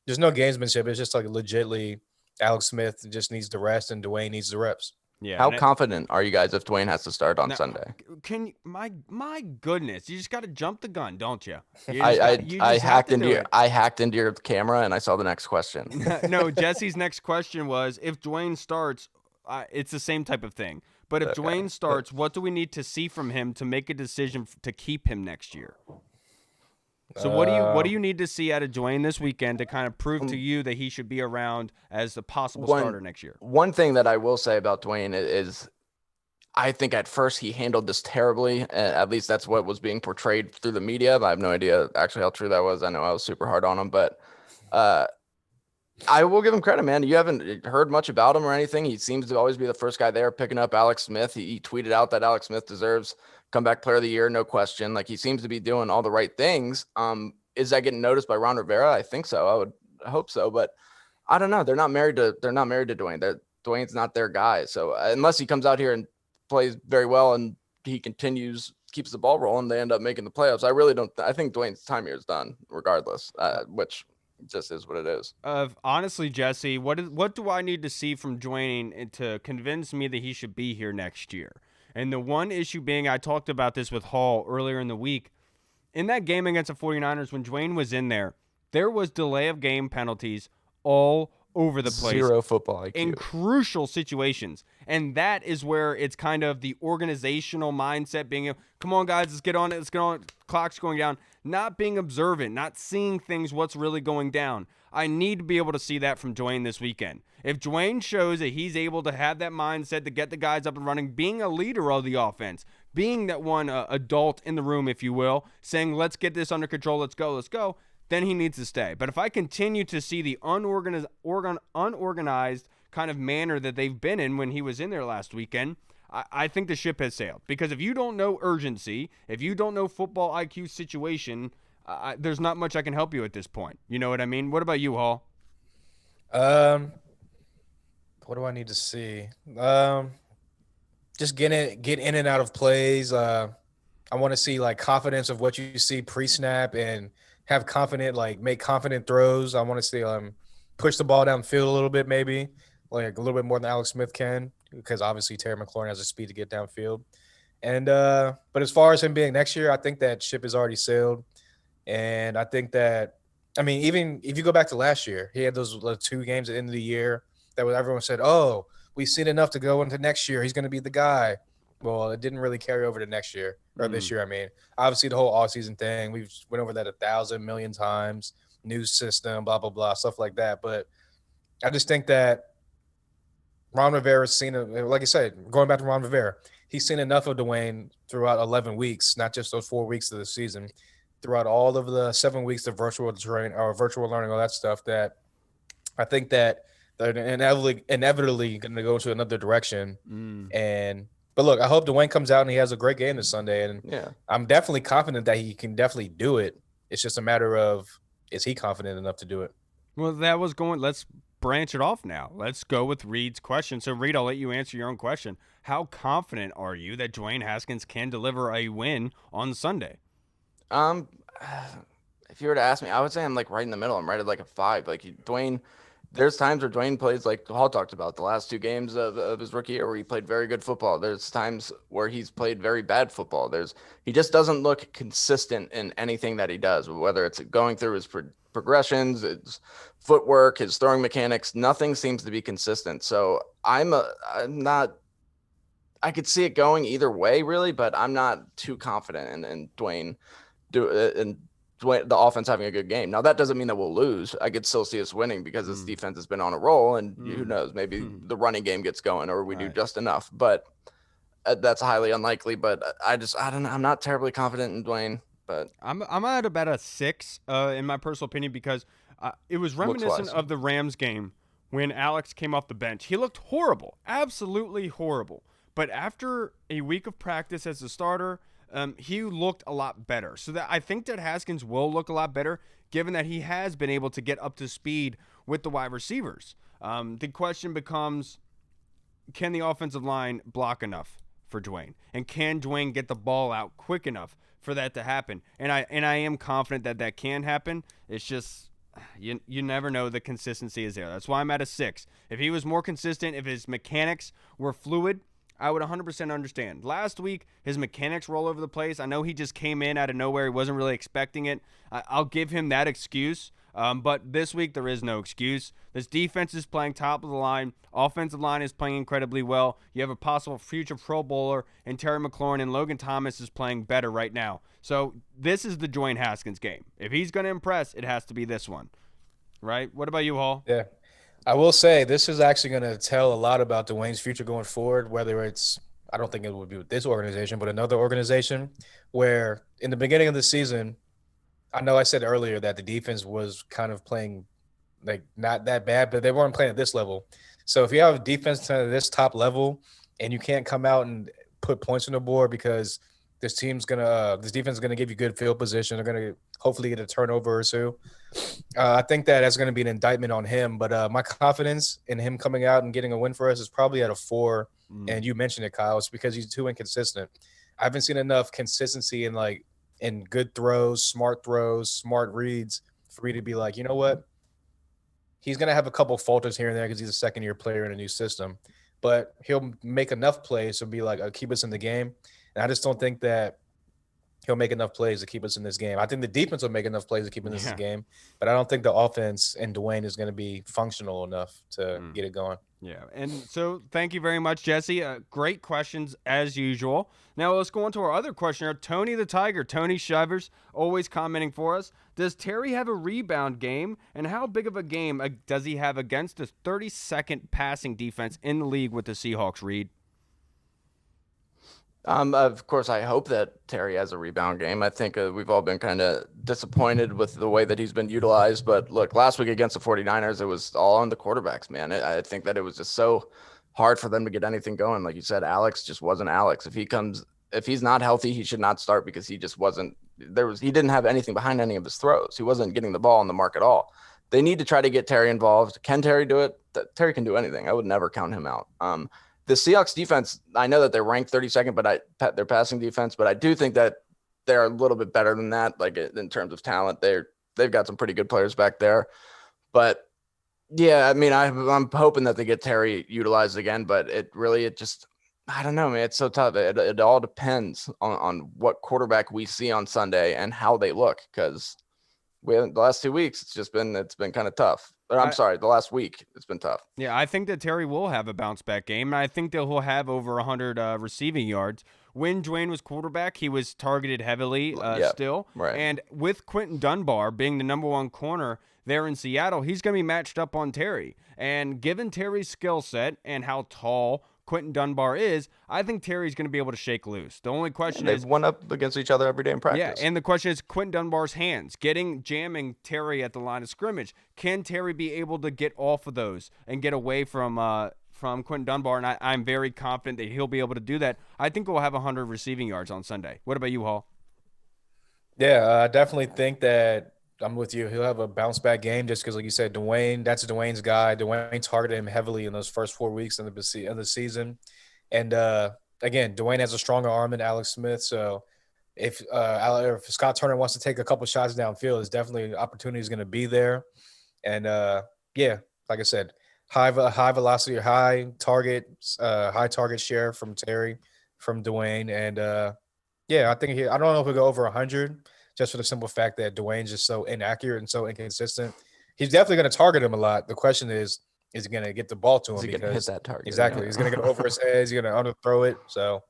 there's no gamesmanship. It's just like legitly Alex Smith just needs the rest and Dwayne needs the reps. Yeah. How confident are you guys if Dwayne has to start on Now, Sunday? Can you, my goodness, you just got to jump the gun, don't you? I hacked into your camera and I saw the next question. No, Jesse's next question was, if Dwayne starts, it's the same type of thing. But if Dwayne starts, what do we need to see from him to make a decision to keep him next year? So what do you need to see out of Dwayne this weekend to kind of prove to you that he should be around as a possible starter next year? One thing that I will say about Dwayne is I think at first he handled this terribly. At least that's what was being portrayed through the media. I have no idea actually how true that was. I know I was super hard on him, but I will give him credit, man. You haven't heard much about him or anything. He seems to always be the first guy there picking up Alex Smith. He tweeted out that Alex Smith deserves comeback player of the year, no question. Like, he seems to be doing all the right things. Is that getting noticed by Ron Rivera? I think so. I hope so, but I don't know. They're not married to Dwayne. Dwayne's not their guy. So unless he comes out here and plays very well and he keeps the ball rolling, they end up making the playoffs. I think Dwayne's time here is done regardless, which just is what it is. Honestly, Jesse, what do I need to see from Dwayne to convince me that he should be here next year? And the one issue being, I talked about this with Hall earlier in the week. In that game against the 49ers, when Dwayne was in there was delay of game penalties all over the place. Zero football IQ. In crucial situations. And that is where it's kind of the organizational mindset being, come on, guys, let's get on it. Clock's going down. Not being observant, not seeing things, what's really going down. I need to be able to see that from Dwayne this weekend. If Dwayne shows that he's able to have that mindset to get the guys up and running, being a leader of the offense, being that one adult in the room, if you will, saying, let's get this under control, let's go, then he needs to stay. But if I continue to see the unorganized kind of manner that they've been in when he was in there last weekend, I think the ship has sailed. Because if you don't know urgency, if you don't know football IQ situation, there's not much I can help you at this point. You know what I mean? What about you, Hall? What do I need to see? Just get in and out of plays. I want to see like confidence of what you see pre-snap and have make confident throws. I want to see push the ball downfield a little bit, maybe like a little bit more than Alex Smith can, because obviously Terry McLaurin has the speed to get downfield. And but as far as him being next year, I think that ship is already sailed. And I think that, I mean, even if you go back to last year, he had those 2 games at the end of the year that everyone said, oh, we've seen enough to go into next year. He's going to be the guy. Well, it didn't really carry over to next year or this year. I mean, obviously the whole offseason thing, we've went over that 1,000 million times, new system, blah, blah, blah, stuff like that. But I just think that Ron Rivera's seen, like I said, going back to Ron Rivera, he's seen enough of Dwayne throughout 11 weeks, not just those 4 weeks of the season, throughout all of the 7 weeks of virtual training or virtual learning, all that stuff, that I think that they're inevitably going to go into another direction. But look, I hope Dwayne comes out and he has a great game this Sunday. And yeah, I'm definitely confident that he can definitely do it. It's just a matter of, is he confident enough to do it? Well, let's branch it off now. Let's go with Reed's question. So, Reed, I'll let you answer your own question. How confident are you that Dwayne Haskins can deliver a win on Sunday? If you were to ask me, I would say I'm like right in the middle. I'm right at like a 5. Like Dwayne, there's times where Dwayne plays like Hall talked about the last 2 games of his rookie year where he played very good football. There's times where he's played very bad football. He just doesn't look consistent in anything that he does, whether it's going through his progressions, his footwork, his throwing mechanics. Nothing seems to be consistent. So I'm not. I could see it going either way, really, but I'm not too confident in Dwayne the offense having a good game. Now, that doesn't mean that we'll lose. I could still see us winning because this defense has been on a roll, and who knows, maybe the running game gets going or we do just enough. But that's highly unlikely. But I don't know. I'm not terribly confident in Dwayne. But I'm at about a 6 in my personal opinion, because it was reminiscent of the Rams game when Alex came off the bench. He looked horrible, absolutely horrible. But after a week of practice as a starter, he looked a lot better. So that I think that Haskins will look a lot better, given that he has been able to get up to speed with the wide receivers. The question becomes, can the offensive line block enough for Dwayne? And can Dwayne get the ball out quick enough for that to happen? And I am confident that can happen. It's just you never know. The consistency is there. That's why I'm at a 6. If he was more consistent, if his mechanics were fluid, I would 100% understand. Last week, his mechanics were all over the place. I know he just came in out of nowhere. He wasn't really expecting it. I'll give him that excuse. But this week, there is no excuse. This defense is playing top of the line. Offensive line is playing incredibly well. You have a possible future Pro Bowler in Terry McLaurin, and Logan Thomas is playing better right now. So this is the Dwayne Haskins game. If he's going to impress, it has to be this one. Right? What about you, Hall? Yeah. I will say this is actually going to tell a lot about Dwayne's future going forward, whether it's – I don't think it would be with this organization, but another organization where in the beginning of the season, I know I said earlier that the defense was kind of playing like not that bad, but they weren't playing at this level. So if you have a defense to this top level and you can't come out and put points on the board because this defense is gonna give you good field position, they're gonna hopefully get a turnover or two. I think that's gonna be an indictment on him. But my confidence in him coming out and getting a win for us is probably at a 4. And you mentioned it, Kyle. It's because he's too inconsistent. I haven't seen enough consistency in good throws, smart reads for me to be like, you know what? He's going to have a couple falters here and there because he's a second-year player in a new system. But he'll make enough plays to be like, keep us in the game. And I just don't think that he'll make enough plays to keep us in this game. I think the defense will make enough plays to keep us in this game. But I don't think the offense and Dwayne is going to be functional enough to get it going. Yeah, and so thank you very much, Jesse. Great questions as usual. Now let's go on to our other questioner, Tony the Tiger. Tony Shivers, always commenting for us. Does Terry have a rebound game, and how big of a game does he have against the 32nd passing defense in the league with the Seahawks, Reed? Of course, I hope that Terry has a rebound game. I think we've all been kind of disappointed with the way that he's been utilized. But look, last week against the 49ers, it was all on the quarterbacks, man. I think that it was just so hard for them to get anything going. Like you said, Alex just wasn't Alex. If he's not healthy, he should not start because he just wasn't there. He didn't have anything behind any of his throws. He wasn't getting the ball on the mark at all. They need to try to get Terry involved. Can Terry do it? Terry can do anything. I would never count him out. The Seahawks defense, I know that they're ranked 32nd, but their passing defense, but I do think that they're a little bit better than that. Like in terms of talent, they've got some pretty good players back there. But yeah, I mean, I'm hoping that they get Terry utilized again, but it just, I don't know, man. It's so tough. It all depends on what quarterback we see on Sunday and how they look. Cause the last 2 weeks, it's been kind of tough. The last week, it's been tough. Yeah, I think that Terry will have a bounce-back game, and I think that he'll have over 100 receiving yards. When Dwayne was quarterback, he was targeted heavily still. Right. And with Quentin Dunbar being the number 1 corner there in Seattle, he's going to be matched up on Terry. And given Terry's skill set and how tall Quentin Dunbar is, I think Terry's going to be able to shake loose. The only question is... They've won up against each other every day in practice. Yeah, and the question is Quentin Dunbar's hands, jamming Terry at the line of scrimmage. Can Terry be able to get off of those and get away from Quentin Dunbar? And I'm very confident that he'll be able to do that. I think we'll have 100 receiving yards on Sunday. What about you, Hall? Yeah, I definitely think that I'm with you. He'll have a bounce-back game just because, like you said, that's Dwayne's guy. Dwayne targeted him heavily in those first 4 weeks of the season. And, again, Dwayne has a stronger arm than Alex Smith. So if Scott Turner wants to take a couple shots downfield, there's definitely opportunity is going to be there. And, like I said, high velocity, high target share from Terry, from Dwayne. And, I think I don't know if he'll go over 100. Just for the simple fact that Dwayne's just so inaccurate and so inconsistent. He's definitely going to target him a lot. The question is he going to get the ball to him? Is he going to hit that target? Exactly. He's going to get over his head. He's going to underthrow it. So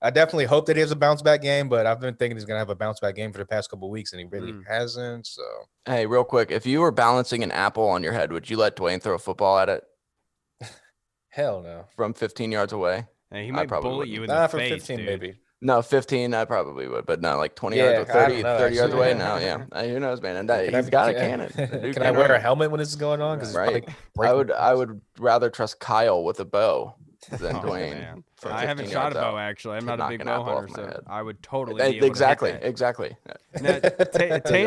I definitely hope that he has a bounce-back game, but I've been thinking he's going to have a bounce-back game for the past couple of weeks, and he really hasn't. So, hey, real quick, if you were balancing an apple on your head, would you let Dwayne throw a football at it? Hell no. From 15 yards away? Hey, he might bullet you in the face, 15 dude. maybe. No, 15, I probably would, but no, like 20 yards or 30 yards away. No, who knows, man? And he's got a cannon. Can I wear a helmet when this is going on? Right. I would rather trust Kyle with a bow than Dwayne. Man. I haven't shot a bow, actually. I'm not a big bow hunter, so I would totally be able exactly. to hit that. Now, Tay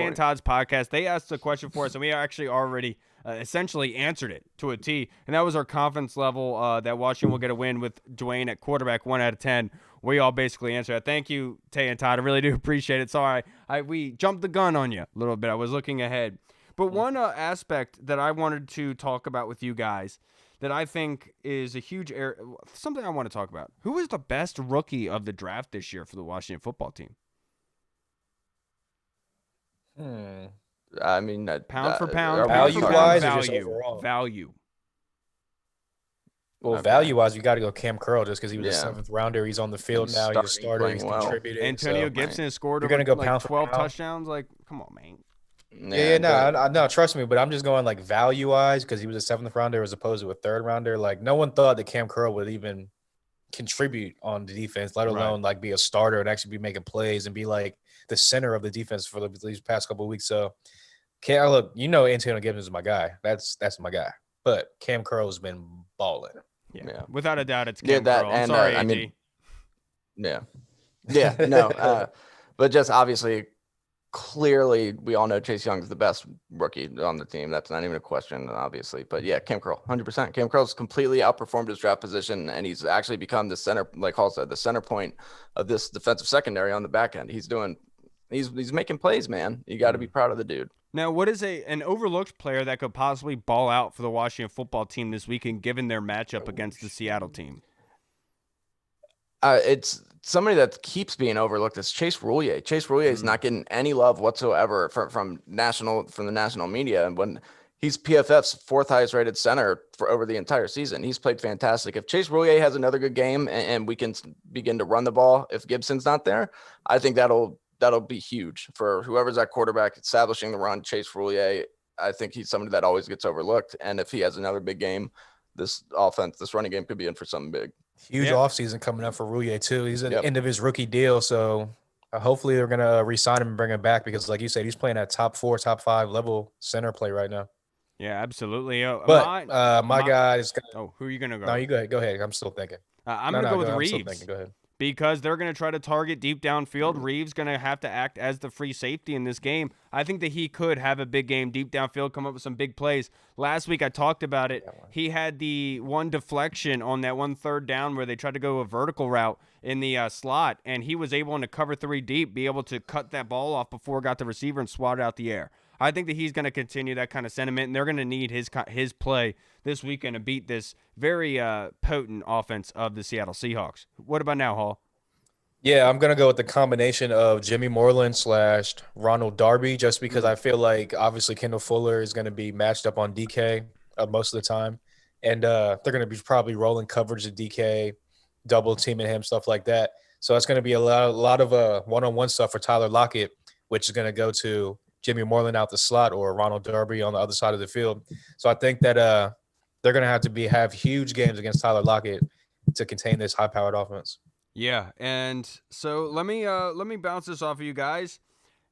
and Todd's podcast, they asked a question for us, and we actually already essentially answered it to a T. And that was our confidence level that Washington will get a win with Dwayne at quarterback, 1 out of 10. We all basically answered that. Thank you, Tay and Todd. I really do appreciate it. Sorry, we jumped the gun on you a little bit. I was looking ahead. But one aspect that I wanted to talk about with you guys that I think is a huge something I want to talk about. Who is the best rookie of the draft this year for the Washington football team? I mean, pound for pound, value-wise, value. Well, value-wise, you got to go Cam Curl just because he was a 7th rounder. He's on the field now. He's a starter. He's contributing. Antonio Gibson has scored over go like 12 touchdowns. Like, come on, man. No, trust me, but I'm just going like value-wise because he was a 7th rounder as opposed to a 3rd rounder. Like, no one thought that Cam Curl would even contribute on the defense, let alone like be a starter and actually be making plays and be like the center of the defense for these past couple of weeks. So, look, Antonio Gibson is my guy. That's my guy. But Cam Curl has been balling. Yeah, without a doubt, it's Cam Curl. I'm sorry, AG. But just obviously, clearly, we all know Chase Young is the best rookie on the team. That's not even a question, obviously. But yeah, Cam Curl, 100%. Cam Curl's completely outperformed his draft position, and he's actually become the center, like Hall said, the center point of this defensive secondary on the back end. He's making plays, man. You got to be proud of the dude. Now, what is an overlooked player that could possibly ball out for the Washington football team this weekend, given their matchup against the Seattle team? It's somebody that keeps being overlooked. It's Chase Roulier. Chase Roulier is not getting any love whatsoever from the national media. And when he's PFF's 4th highest rated center for over the entire season, he's played fantastic. If Chase Roulier has another good game and we can begin to run the ball, if Gibson's not there, I think that'll be huge for whoever's at quarterback, establishing the run. Chase Roulier, I think he's somebody that always gets overlooked. And if he has another big game, this running game could be in for something big. Huge offseason coming up for Roulier, too. He's at the end of his rookie deal. So hopefully they're going to re-sign him and bring him back because, like you said, he's playing at top 4, top 5 level center play right now. Yeah, absolutely. But my guy is going to – Oh, who are you going to go? No, you go ahead. Go ahead. I'm still thinking. I'm going to go with Reeves. I'm still thinking. Go ahead. Because they're going to try to target deep downfield. Reeves going to have to act as the free safety in this game. I think that he could have a big game deep downfield, come up with some big plays. Last week I talked about it. He had the one deflection on that 1 3rd down where they tried to go a vertical route in the slot, and he was able to cover 3 deep, be able to cut that ball off before it got the receiver and swat it out the air. I think that he's going to continue that kind of sentiment, and they're going to need his play this weekend to beat this very potent offense of the Seattle Seahawks. What about now, Hall? Yeah, I'm going to go with the combination of Jimmy Moreland / Ronald Darby, just because I feel like obviously Kendall Fuller is going to be matched up on DK most of the time. And they're going to be probably rolling coverage of DK, double teaming him, stuff like that. So it's going to be a lot of one-on-one stuff for Tyler Lockett, which is going to go to Jimmy Moreland out the slot or Ronald Darby on the other side of the field. So I think that they're going to have huge games against Tyler Lockett to contain this high-powered offense. Yeah, and so let me bounce this off of you guys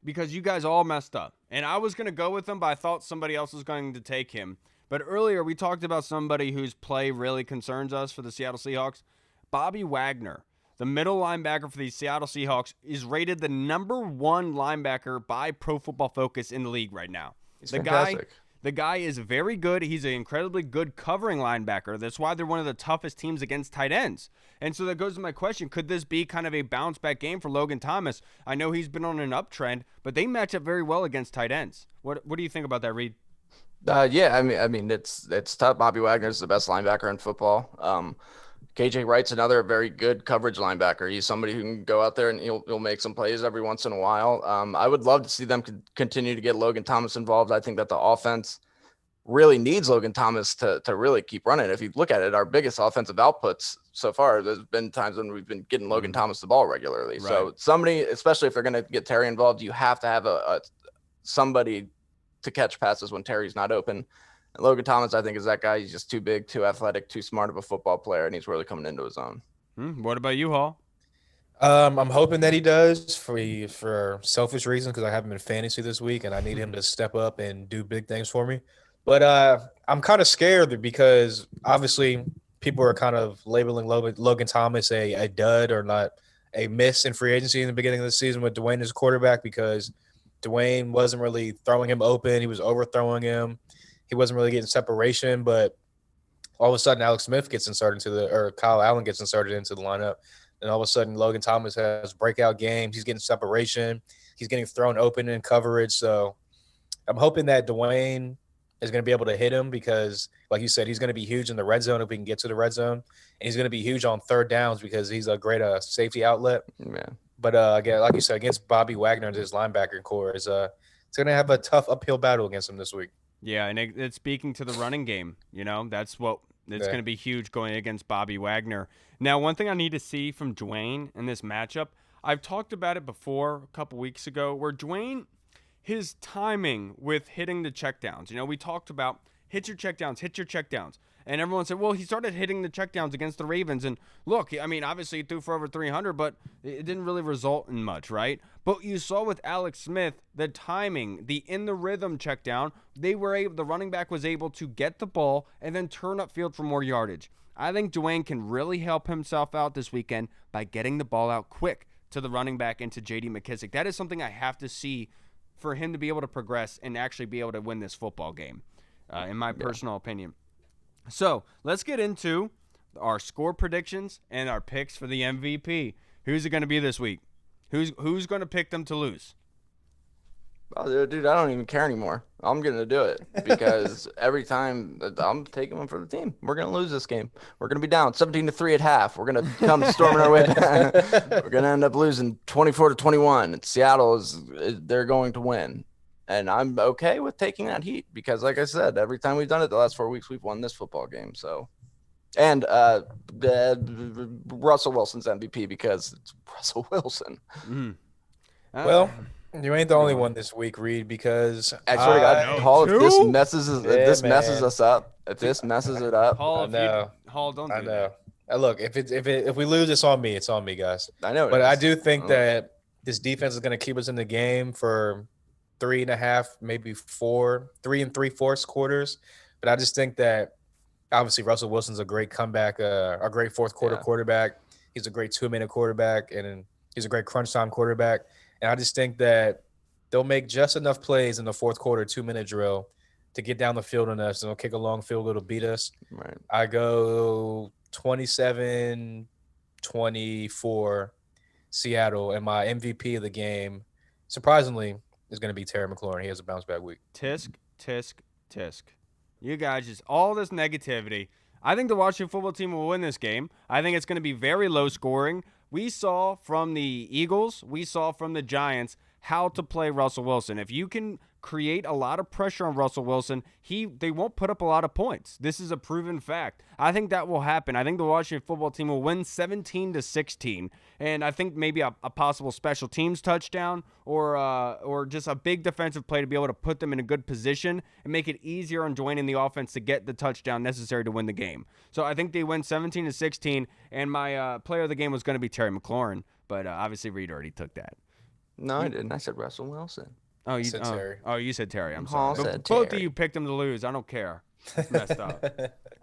because you guys all messed up. And I was going to go with him, but I thought somebody else was going to take him. But earlier we talked about somebody whose play really concerns us for the Seattle Seahawks. Bobby Wagner, the middle linebacker for the Seattle Seahawks, is rated the number 1 linebacker by Pro Football Focus in the league right now. He's fantastic. The guy is very good. He's an incredibly good covering linebacker. That's why they're one of the toughest teams against tight ends. And so that goes to my question. Could this be kind of a bounce-back game for Logan Thomas? I know he's been on an uptrend, but they match up very well against tight ends. What do you think about that, Reed? Yeah, I mean, it's tough. Bobby Wagner's the best linebacker in football. KJ Wright's another very good coverage linebacker. He's somebody who can go out there and he'll make some plays every once in a while. I would love to see them continue to get Logan Thomas involved. I think that the offense really needs Logan Thomas to really keep running. If you look at it, our biggest offensive outputs so far, there's been times when we've been getting Logan Thomas the ball regularly. Right. So somebody, especially if they're going to get Terry involved, you have to have somebody to catch passes when Terry's not open. And Logan Thomas, I think, is that guy. He's just too big, too athletic, too smart of a football player, and he's really coming into his own. What about you, Hall? I'm hoping that he does for selfish reasons because I have him in fantasy this week, and I need him to step up and do big things for me. But I'm kind of scared because obviously people are kind of labeling Logan Thomas a dud or not a miss in free agency in the beginning of the season with Dwayne as quarterback because Dwayne wasn't really throwing him open. He was overthrowing him. he wasn't really getting separation, but all of a sudden Alex Smith gets inserted or Kyle Allen gets inserted into the lineup. And all of a sudden Logan Thomas has breakout games. He's getting separation. He's getting thrown open in coverage. So I'm hoping that Dwayne is going to be able to hit him because, like you said, he's going to be huge in the red zone if we can get to the red zone. And he's going to be huge on third downs because he's a great safety outlet. Yeah. But again, like you said, against Bobby Wagner and his linebacker core, it's going to have a tough uphill battle against him this week. Yeah, and it's speaking to the running game. That's what it's going to be huge going against Bobby Wagner. Now, one thing I need to see from Dwayne in this matchup, I've talked about it before a couple weeks ago, where Dwayne, his timing with hitting the checkdowns. We talked about hit your checkdowns. And everyone said, well, he started hitting the checkdowns against the Ravens. And look, obviously he threw for over 300, but it didn't really result in much, right? But you saw with Alex Smith, the timing, the in the rhythm checkdown, the running back was able to get the ball and then turn upfield for more yardage. I think Dwayne can really help himself out this weekend by getting the ball out quick to the running back and to J.D. McKissick. That is something I have to see for him to be able to progress and actually be able to win this football game, in my personal opinion. So let's get into our score predictions and our picks for the MVP. Who's it going to be this week? Who's going to pick them to lose? Oh, dude, I don't even care anymore. I'm going to do it because every time I'm taking one for the team. We're going to lose this game. We're going to be down 17-3 at half. We're going to come storming our way back. We're going to end up losing 24-21. Seattle they're going to win. And I'm okay with taking that heat because, like I said, every time we've done it the last 4 weeks, we've won this football game. So, and Russell Wilson's MVP because it's Russell Wilson. Mm-hmm. Well, you ain't the only one this week, Reed, because I swear to God, Hall, if this messes us up, if this messes it up, Hall, don't do I know. that. Look, if we lose, it's on me. It's on me, guys. I know. But I do think that this defense is going to keep us in the game for 3.5, maybe 3 3/4 quarters. But I just think that obviously Russell Wilson's a great comeback, a great fourth quarter quarterback. He's a great 2-minute quarterback, and he's a great crunch time quarterback. And I just think that they'll make just enough plays in the fourth quarter, 2-minute drill to get down the field on us, and they'll kick a long field goal to beat us. Right. I go 27-24 Seattle, and my MVP of the game, surprisingly, is going to be Terry McLaurin. He has a bounce back week. Tisk. You guys, just all this negativity. I think the Washington football team will win this game. I think it's going to be very low scoring. We saw from the Eagles, we saw from the Giants how to play Russell Wilson. If you can create a lot of pressure on Russell Wilson, they won't put up a lot of points. This is a proven fact. I think that will happen. I think the Washington football team will win 17-16, and I think maybe a possible special teams touchdown or just a big defensive play to be able to put them in a good position and make it easier on Dwayne in the offense to get the touchdown necessary to win the game. So I think they win 17-16, and my player of the game was going to be Terry McLaurin, but obviously Reed already took that. No, I didn't. I said Russell Wilson. Oh, you said Terry. Oh, you said Terry. I'm Hall sorry. said Both of Terry. you picked him to lose. I don't care. It's messed up.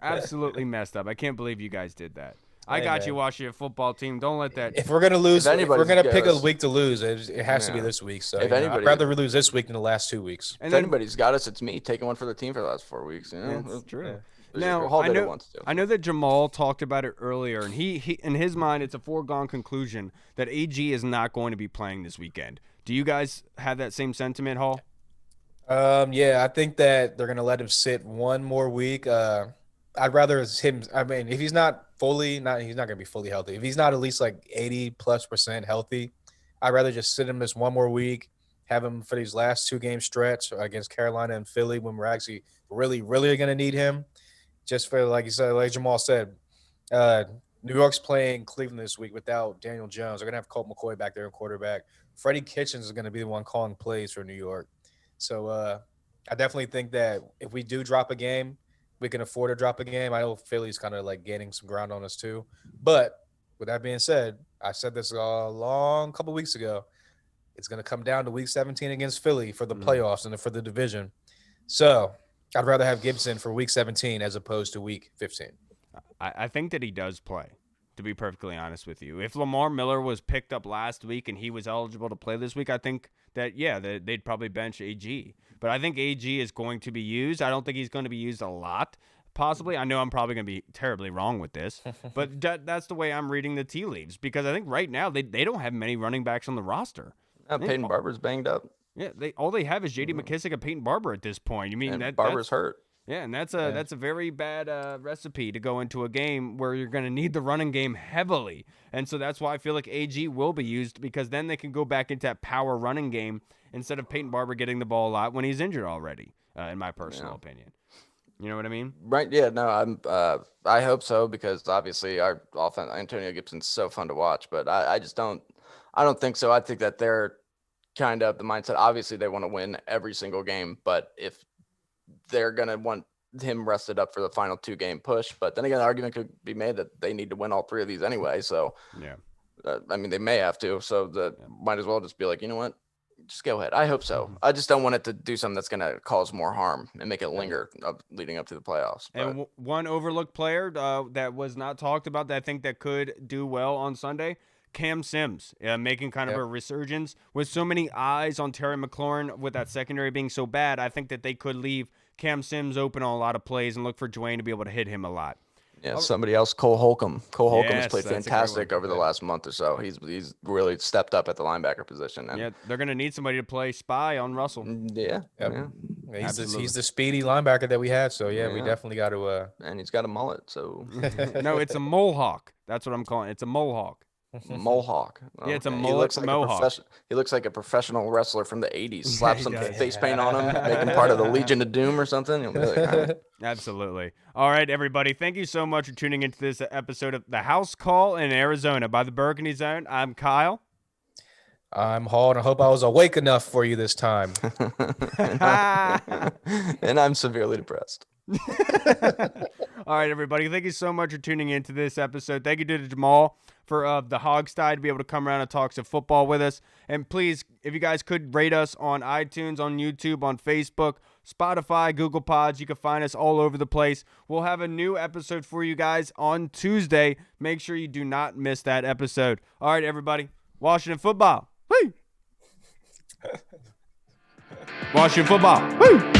Absolutely messed up. I can't believe you guys did that. I got you, Washington football team. Don't let that. If we're gonna lose, if we're gonna pick a us. week to lose, it has to be this week. So If I'd rather we lose this week than the last 2 weeks. And if then, anybody's got us, it's me taking one for the team for the last 4 weeks. That's true. Yeah. Now, Hall did it once too. I know that Jamal talked about it earlier, and he in his mind, it's a foregone conclusion that AG is not going to be playing this weekend. Do you guys have that same sentiment, Hall? Yeah, I think that they're gonna let him sit one more week. I'd rather him. I mean, if he's not he's not gonna be fully healthy. If he's not at least like 80+% healthy, I'd rather just sit him this one more week, have him for these last 2 game stretch against Carolina and Philly when we're actually really, really gonna need him. Just for, like you said, like Jamal said, New York's playing Cleveland this week without Daniel Jones. They're gonna have Colt McCoy back there in quarterback. Freddie Kitchens is gonna be the one calling plays for New York. So I definitely think that if we do drop a game, we can afford to drop a game. I know Philly's kind of like gaining some ground on us too. But with that being said, I said this a long couple weeks ago. It's going to come down to week 17 against Philly for the playoffs and for the division. So I'd rather have Gibson for week 17 as opposed to week 15. I think that he does play. to be perfectly honest with you. If Lamar Miller was picked up last week and he was eligible to play this week, I think that, they'd probably bench AG. But I think AG is going to be used. I don't think he's going to be used a lot, possibly. I know I'm probably going to be terribly wrong with this, but that's the way I'm reading the tea leaves, because I think right now they don't have many running backs on the roster. Peyton Barber's banged up. Yeah, all they have is J.D. McKissick and Peyton Barber at this point. You mean and Barber's hurt? Yeah, and that's a very bad recipe to go into a game where you're going to need the running game heavily. And so that's why I feel like AG will be used, because then they can go back into that power running game instead of Peyton Barber getting the ball a lot when he's injured already, in my personal opinion. You know what I mean? Right. Yeah. No. I hope so, because obviously our offense, Antonio Gibson's so fun to watch. But I just don't. I don't think so. I think that they're kind of the mindset. Obviously, they want to win every single game, but if they're gonna want him rested up for the final 2-game push, but then again, the argument could be made that they need to win all 3 of these anyway. So yeah, I mean, they may have to. So might as well just be like, you know what? Just go ahead. I hope so. I just don't want it to do something that's going to cause more harm and make it linger leading up to the playoffs. But. And one overlooked player that was not talked about that I think that could do well on Sunday, Cam Sims, making kind of a resurgence. With so many eyes on Terry McLaurin, with that secondary being so bad, I think that they could leave Cam Sims open on a lot of plays and look for Dwayne to be able to hit him a lot. Yeah, somebody else, Cole Holcomb. Cole Holcomb has played fantastic over the last month or so. He's really stepped up at the linebacker position. And they're going to need somebody to play spy on Russell. Yeah. He's the speedy linebacker that we have. So, we definitely got to. And he's got a mullet, so. No, it's a mohawk. That's what I'm calling it. It's a mohawk. Mohawk. Yeah, it's a mullet mohawk. He looks like a professional wrestler from the 80s. Slap some face paint on him, make him part of the Legion of Doom or something. He'll be like, Absolutely. All right, everybody. Thank you so much for tuning into this episode of The House Call in Arizona by the Burgundy Zone. I'm Kyle. I'm Hall, and I hope I was awake enough for you this time. And I'm severely depressed. All right, everybody. Thank you so much for tuning into this episode. Thank you to Jamal for the Hogsty to be able to come around and talk some football with us. And please, if you guys could rate us on iTunes, on YouTube, on Facebook, Spotify, Google Pods. You can find us all over the place. We'll have a new episode for you guys on Tuesday. Make sure you do not miss that episode. All right, everybody. Washington football. Woo! Washington football. Woo!